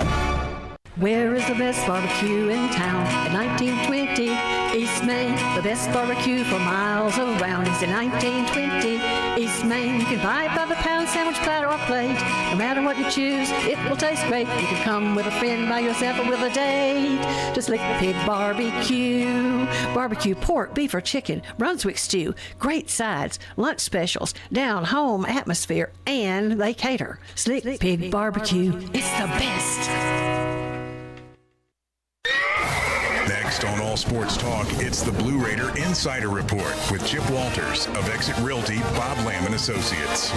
Where is the best barbecue in town? At 1920 East Main. The best barbecue for miles around is in 1920 East Main. You can buy it by the pound, sandwich, platter, or plate. No matter what you choose, it will taste great. You can come with a friend, by yourself, or with a date. Just Lick Pig Barbecue. Barbecue pork, beef, or chicken, Brunswick stew, great sides, lunch specials, down-home atmosphere, and they cater. Slick Pig Barbecue. It's the best. Next on All Sports Talk, it's the Blue Raider Insider Report with Chip Walters of Exit Realty, Bob Lamb and Associates.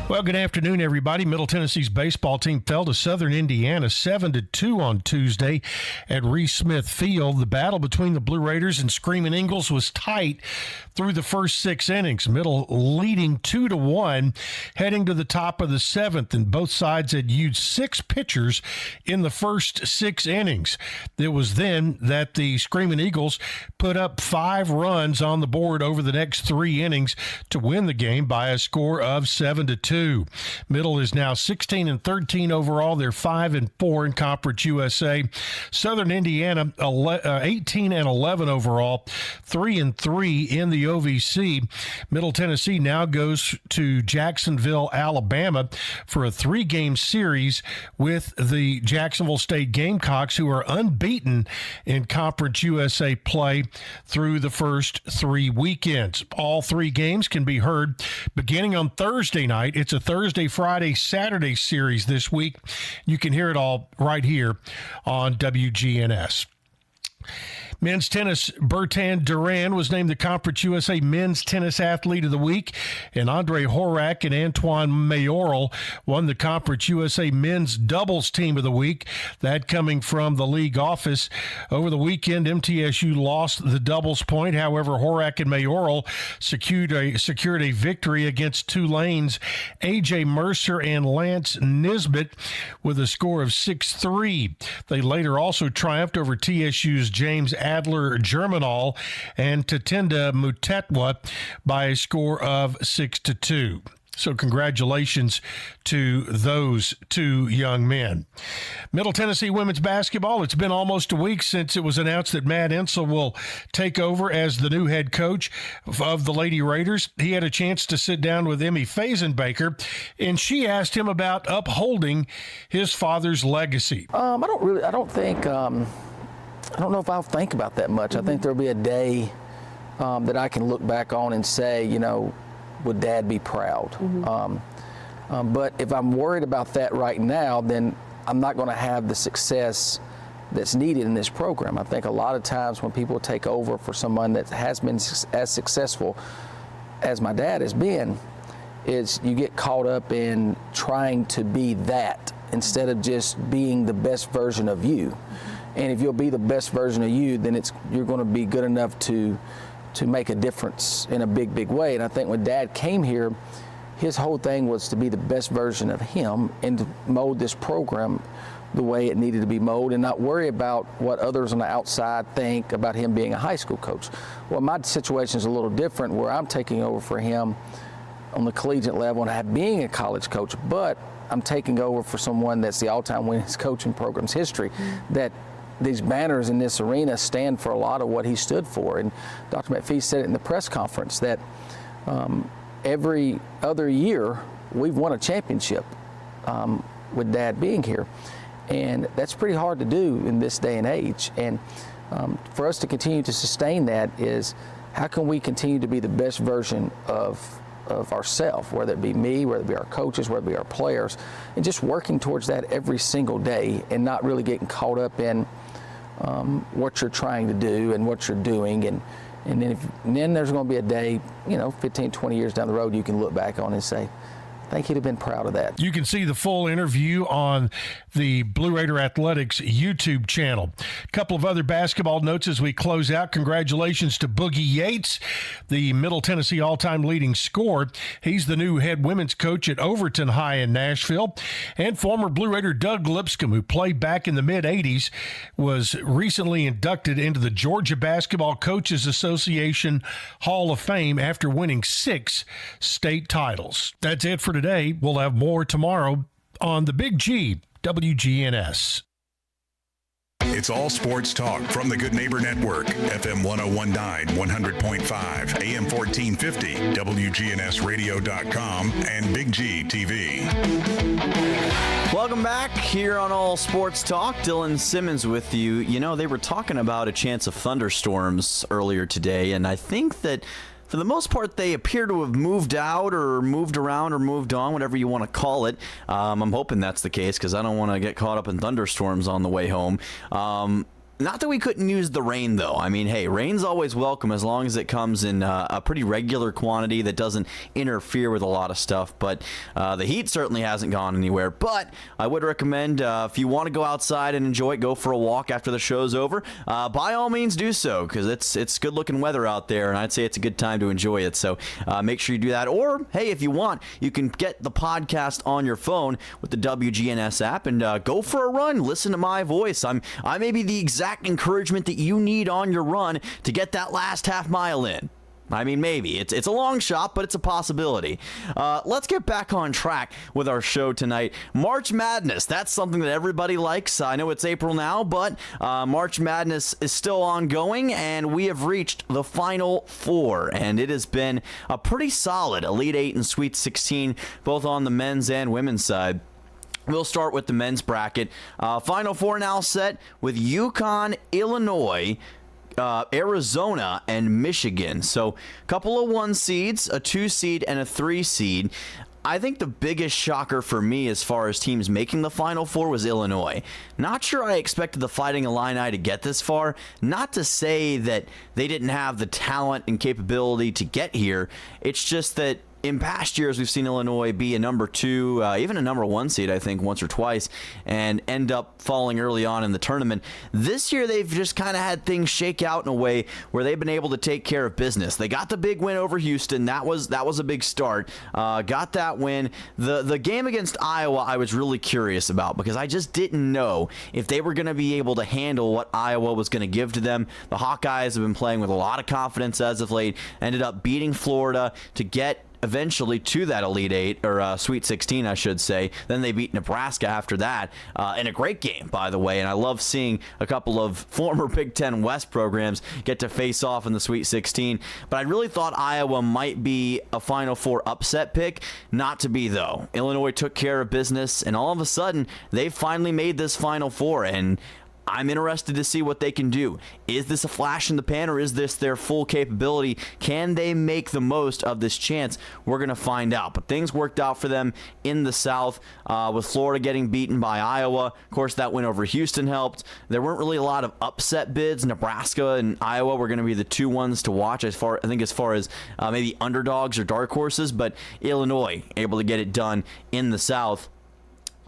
Well, good afternoon, everybody. Middle Tennessee's baseball team fell to Southern Indiana 7-2 on Tuesday at Reese Smith Field. The battle between the Blue Raiders and Screaming Eagles was tight through the first 6 innings. Middle leading 2-1 heading to the top of the 7th, and both sides had used 6 pitchers in the first 6 innings. It was then that the Screaming Eagles put up 5 runs on the board over the next 3 innings to win the game by a score of 7-2. Middle is now 16-13 overall. They're 5-4 in Conference USA. Southern Indiana 18-11 overall, 3-3 in the OVC. Middle Tennessee now goes to Jacksonville, Alabama for a 3-game series with the Jacksonville State Gamecocks, who are unbeaten in Conference USA play through the first 3 weekends. All 3 games can be heard beginning on Thursday night. It's a Thursday, Friday, Saturday series this week. You can hear it all right here on WGNS. Men's tennis, Bertan Duran was named the Conference USA Men's Tennis Athlete of the Week, and Andre Horak and Antoine Mayoral won the Conference USA Men's Doubles Team of the Week, that coming from the league office. Over the weekend, MTSU lost the doubles point. However, Horak and Mayoral secured a victory against Tulane's A.J. Mercer and Lance Nisbet with a score of 6-3. They later also triumphed over TSU's James Adler Germinal and Tatenda Mutetwa by a score of 6-2. So congratulations to those 2 young men. Middle Tennessee women's basketball, it's been almost a week since it was announced that Matt Insel will take over as the new head coach of the Lady Raiders. He had a chance to sit down with Emmy Fazenbaker, and she asked him about upholding his father's legacy. I don't know if I'll think about that much. I think there'll be a day that I can look back on and say, you know, would Dad be proud? But if I'm worried about that right now, then I'm not going to have the success that's needed in this program. I think a lot of times when people take over for someone that has been as successful as my dad has been, is you get caught up in trying to be that instead of just being the best version of you. And if you'll be the best version of you, then you're going to be good enough to make a difference in a big, big way. And I think when Dad came here, his whole thing was to be the best version of him and to mold this program the way it needed to be molded and not worry about what others on the outside think about him being a high school coach. Well, my situation is a little different, where I'm taking over for him on the collegiate level and being a college coach, but I'm taking over for someone that's the all-time winningest coach in program's history. That these banners in this arena stand for a lot of what he stood for. And Dr. McPhee said it in the press conference that every other year we've won a championship with Dad being here. And that's pretty hard to do in this day and age. And for us to continue to sustain that is, how can we continue to be the best version of ourselves, whether it be me, whether it be our coaches, whether it be our players, and just working towards that every single day and not really getting caught up in what you're trying to do and what you're doing. And then there's going to be a day, 15, 20 years down the road, you can look back on and say, I think he'd have been proud of that. You can see the full interview on the Blue Raider Athletics YouTube channel. A couple of other basketball notes as we close out. Congratulations to Boogie Yates, the Middle Tennessee all-time leading scorer. He's the new head women's coach at Overton High in Nashville. And former Blue Raider Doug Lipscomb, who played back in the mid-'80s, was recently inducted into the Georgia Basketball Coaches Association Hall of Fame after winning 6 state titles. That's it for today. We'll have more tomorrow on the Big G, WGNS. It's all sports talk from the Good Neighbor Network, FM 1019, 100.5, AM 1450, WGNSradio.com, and Big G TV. Welcome back here on All Sports Talk. Dylan Simmons with you. You know, they were talking about a chance of thunderstorms earlier today, and I think that for the most part, they appear to have moved out or moved around or moved on, whatever you want to call it. I'm hoping that's the case because I don't want to get caught up in thunderstorms on the way home. Not that we couldn't use the rain, though. I mean, hey, rain's always welcome as long as it comes in a pretty regular quantity that doesn't interfere with a lot of stuff. But the heat certainly hasn't gone anywhere. But I would recommend if you want to go outside and enjoy it, go for a walk after the show's over. By all means, do so, because it's good-looking weather out there, and I'd say it's a good time to enjoy it. So make sure you do that. Or, hey, if you want, you can get the podcast on your phone with the WGNS app and go for a run. Listen to my voice. I may be the exact encouragement that you need on your run to get that last half mile in. I mean, maybe. It's a long shot, but it's a possibility. Let's get back on track with our show tonight. March Madness, that's something that everybody likes. I know it's April now, but March Madness is still ongoing, and we have reached the Final Four, and it has been a pretty solid Elite Eight and Sweet 16, both on the men's and women's side. We'll start with the men's bracket. Final Four now set with UConn, Illinois, Arizona, and Michigan. So a couple of 1 seeds, a 2 seed, and a 3 seed. I think the biggest shocker for me as far as teams making the Final Four was Illinois. Not sure I expected the Fighting Illini to get this far. Not to say that they didn't have the talent and capability to get here. It's just that in past years, we've seen Illinois be a number 2, even a number 1 seed, I think, once or twice, and end up falling early on in the tournament. This year, they've just kind of had things shake out in a way where they've been able to take care of business. They got the big win over Houston. That was a big start. Got that win. The game against Iowa, I was really curious about because I just didn't know if they were going to be able to handle what Iowa was going to give to them. The Hawkeyes have been playing with a lot of confidence as of late. Ended up beating Florida to get eventually to that Elite Eight, or Sweet 16, I should say. Then they beat Nebraska after that, in a great game, by the way. And I love seeing a couple of former Big Ten West programs get to face off in the Sweet 16. But I really thought Iowa might be a Final Four upset pick. Not to be, though. Illinois took care of business, and all of a sudden, they finally made this Final Four. And I'm interested to see what they can do. Is this a flash in the pan, or is this their full capability? Can they make the most of this chance? We're going to find out. But things worked out for them in the South, with Florida getting beaten by Iowa. Of course, that win over Houston helped. There weren't really a lot of upset bids. Nebraska and Iowa were going to be the 2 ones to watch, as far as maybe underdogs or dark horses. But Illinois able to get it done in the South.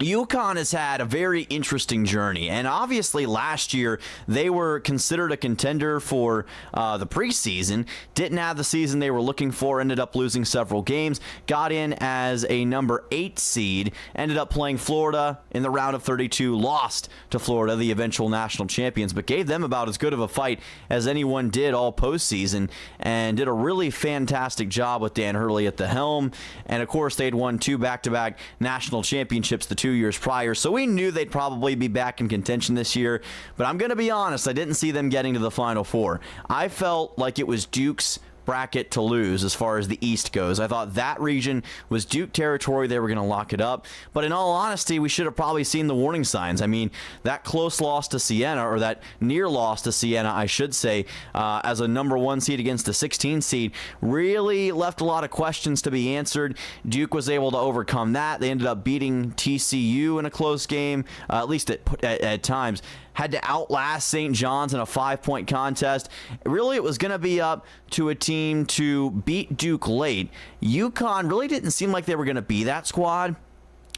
UConn has had a very interesting journey, and obviously last year they were considered a contender for the preseason. Didn't have the season they were looking for, ended up losing several games, got in as a number 8 seed, ended up playing Florida in the round of 32, lost to Florida, the eventual national champions, but gave them about as good of a fight as anyone did all postseason, and did a really fantastic job with Dan Hurley at the helm. And of course, they'd won 2 back-to-back national championships the 2 years prior, so we knew they'd probably be back in contention this year. But I'm going to be honest, I didn't see them getting to the Final Four. I felt like it was Duke's bracket to lose as far as the East goes. I thought that region was Duke territory. They were going to lock it up. But in all honesty, we should have probably seen the warning signs. I mean, that close loss to Siena, or that near loss to Siena, I should say, as a number 1 seed against a 16 seed, really left a lot of questions to be answered. Duke was able to overcome that. They ended up beating TCU in a close game, at least at times. Had to outlast St. John's in a 5-point contest. Really, it was going to be up to a team to beat Duke late. UConn really didn't seem like they were going to be that squad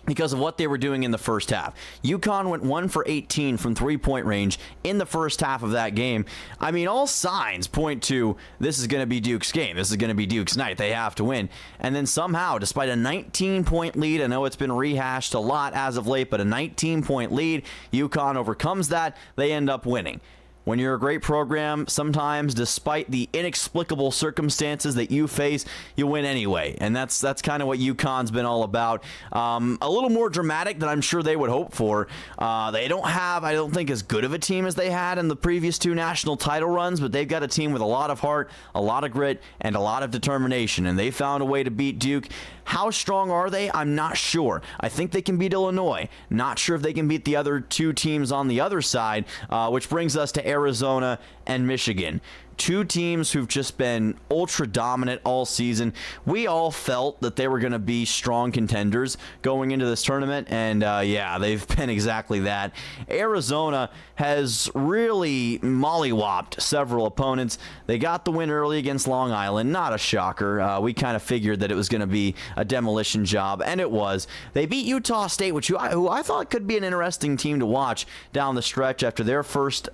because of what they were doing in the first half. UConn went 1 for 18 from 3-point range in the first half of that game. I mean, all signs point to this is going to be Duke's game. This is going to be Duke's night. They have to win. And then somehow, despite a 19-point lead, I know it's been rehashed a lot as of late, but a 19-point lead, UConn overcomes that. They end up winning. When you're a great program, sometimes, despite the inexplicable circumstances that you face, you win anyway. And that's kind of what UConn's been all about. A little more dramatic than I'm sure they would hope for. They don't have, I don't think, as good of a team as they had in the previous 2 national title runs, but they've got a team with a lot of heart, a lot of grit, and a lot of determination. And they found a way to beat Duke. How strong are they? I'm not sure. I think they can beat Illinois. Not sure if they can beat the other 2 teams on the other side, which brings us to Arizona and Michigan. two teams who've just been ultra dominant all season. We all felt that they were going to be strong contenders going into this tournament, and they've been exactly that. Arizona has really mollywopped several opponents. They got the win early against Long Island. Not a shocker. We kind of figured that it was going to be a demolition job, and it was. They beat Utah State, who I thought could be an interesting team to watch down the stretch after their first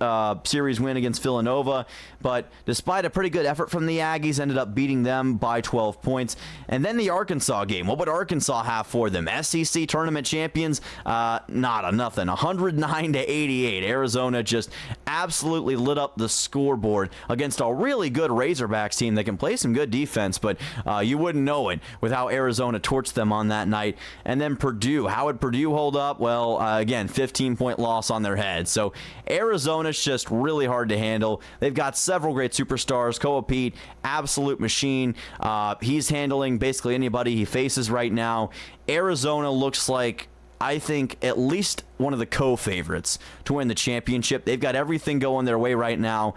series win against Villanova. But despite a pretty good effort from the Aggies, ended up beating them by 12 points. And then the Arkansas game. What would Arkansas have for them? SEC tournament champions? Not a nothing. 109-88. Arizona just absolutely lit up the scoreboard against a really good Razorbacks team that can play some good defense, but you wouldn't know it with how Arizona torched them on that night. And then Purdue. How would Purdue hold up? Well, again, 15-point loss on their head. So Arizona's just really hard to handle. They've got several great superstars. Koa Pete, absolute machine. He's handling basically anybody he faces right now. Arizona looks like, I think, at least one of the co-favorites to win the championship. They've got everything going their way right now.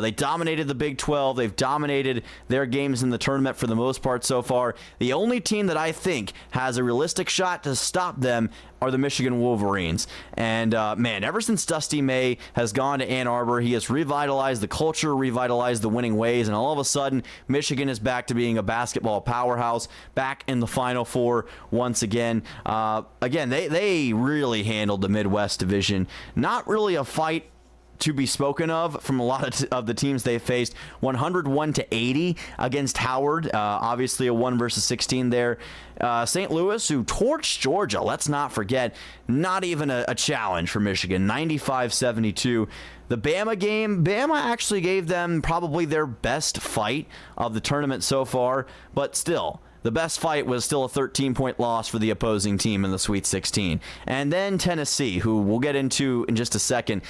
They dominated the Big 12. They've dominated their games in the tournament for the most part so far. The only team that I think has a realistic shot to stop them are the Michigan Wolverines. And, ever since Dusty May has gone to Ann Arbor, he has revitalized the culture, revitalized the winning ways, and all of a sudden, Michigan is back to being a basketball powerhouse, back in the Final Four once again. They really handled the Midwest Division. Not really a fight to be spoken of from a lot of the teams they faced. 101-80 against Howard. Obviously a 1-16 there. St. Louis, who torched Georgia, let's not forget. Not even a challenge for Michigan. 95-72. The Bama game, Bama actually gave them probably their best fight of the tournament so far, but still, the best fight was still a 13-point loss for the opposing team in the Sweet 16. And then Tennessee, who we'll get into in just a second.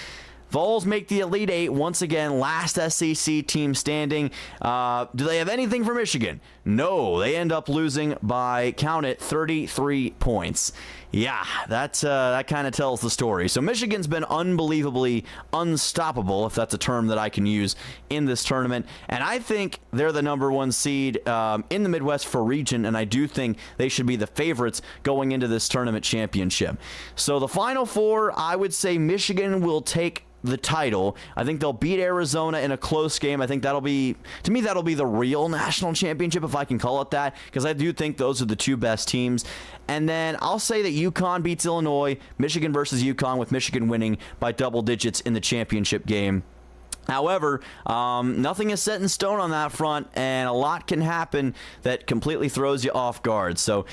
Vols make the Elite Eight once again, last SEC team standing. Do they have anything for Michigan? No, they end up losing by, count it, 33 points. Yeah, that kind of tells the story. So Michigan's been unbelievably unstoppable, if that's a term that I can use, in this tournament. And I think they're the number one seed in the Midwest for region, and I do think they should be the favorites going into this tournament championship. So the Final Four, I would say Michigan will take the title. I think they'll beat Arizona in a close game. I think that'll be the real national championship, if I can call it that, because I do think those are the two best teams. And then I'll say that UConn beats Illinois, Michigan versus UConn, with Michigan winning by double digits in the championship game. However, nothing is set in stone on that front, and a lot can happen that completely throws you off guard. So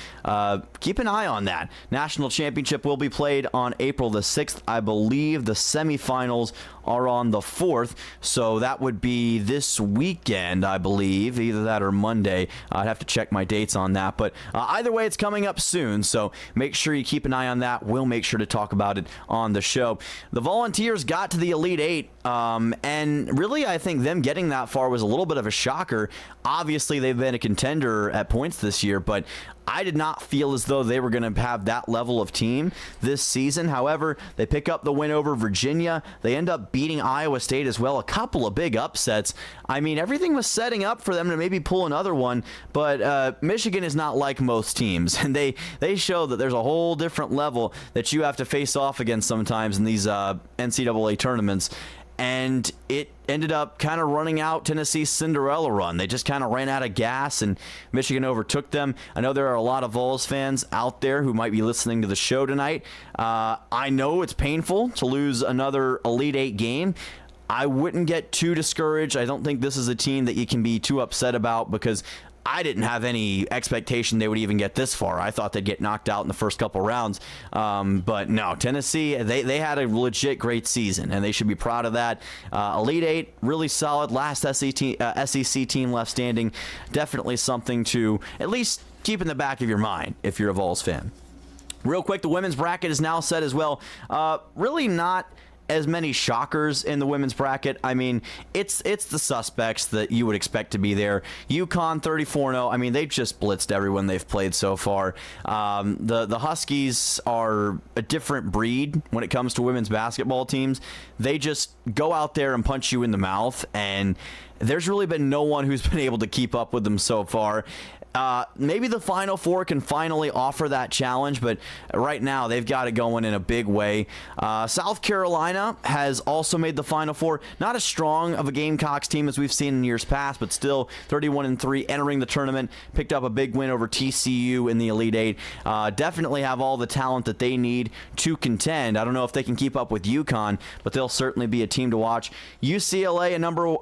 keep an eye on that. National championship will be played on April the 6th. I believe the semifinals are on the 4th, so that would be this weekend, I believe, either that or Monday. I'd have to check my dates on that, but either way, it's coming up soon, so make sure you keep an eye on that. We'll make sure to talk about it on the show. The Volunteers got to the Elite Eight, and really, I think them getting that far was a little bit of a shocker. Obviously, they've been a contender at points this year, but I did not feel as though they were going to have that level of team this season. However, they pick up the win over Virginia. They end up beating Iowa State as well. A couple of big upsets. I mean, everything was setting up for them to maybe pull another one, but Michigan is not like most teams, and they show that there's a whole different level that you have to face off against sometimes in these NCAA tournaments. And it ended up kind of running out Tennessee's Cinderella run. They just kind of ran out of gas, and Michigan overtook them. I know there are a lot of Vols fans out there who might be listening to the show tonight. I know it's painful to lose another Elite Eight game. I wouldn't get too discouraged. I don't think this is a team that you can be too upset about, because I didn't have any expectation they would even get this far. I thought they'd get knocked out in the first couple rounds. But no, Tennessee, they had a legit great season, and they should be proud of that. Elite Eight, really solid. Last SEC team left standing. Definitely something to at least keep in the back of your mind if you're a Vols fan. Real quick, the women's bracket is now set as well. Really not as many shockers in the women's bracket. I mean, it's the suspects that you would expect to be there. UConn 34-0. I mean, they've just blitzed everyone they've played so far. The Huskies are a different breed when it comes to women's basketball teams. They just go out there and punch you in the mouth, and there's really been no one who's been able to keep up with them so far. Maybe the Final Four can finally offer that challenge, but right now they've got it going in a big way. South Carolina has also made the Final Four. Not as strong of a Gamecocks team as we've seen in years past, but still 31-3 entering the tournament. Picked up a big win over TCU in the Elite Eight. Definitely have all the talent that they need to contend. I don't know if they can keep up with UConn, but they'll certainly be a team to watch. UCLA,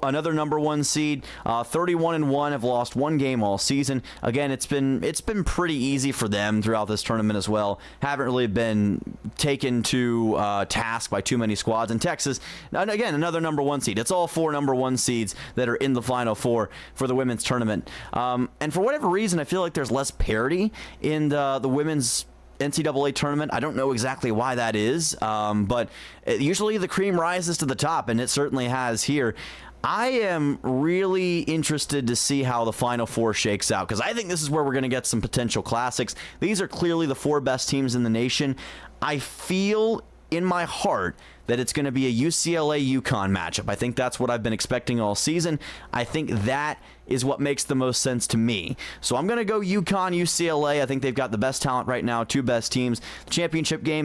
another number one seed, 31-1, have lost one game all season. Again, it's been pretty easy for them throughout this tournament as well. Haven't really been taken to task by too many squads. And Texas, again, another number one seed. It's all 4 number one seeds that are in the Final Four for the women's tournament. And for whatever reason, I feel like there's less parity in the women's NCAA tournament. I don't know exactly why that is, but usually the cream rises to the top, and it certainly has here. I am really interested to see how the Final Four shakes out, because I think this is where we're going to get some potential classics. These are clearly the 4 best teams in the nation. I feel in my heart that it's going to be a UCLA-UConn matchup. I think that's what I've been expecting all season. I think that is what makes the most sense to me. So I'm going to go UConn-UCLA. I think they've got the best talent right now, 2 best teams. The championship game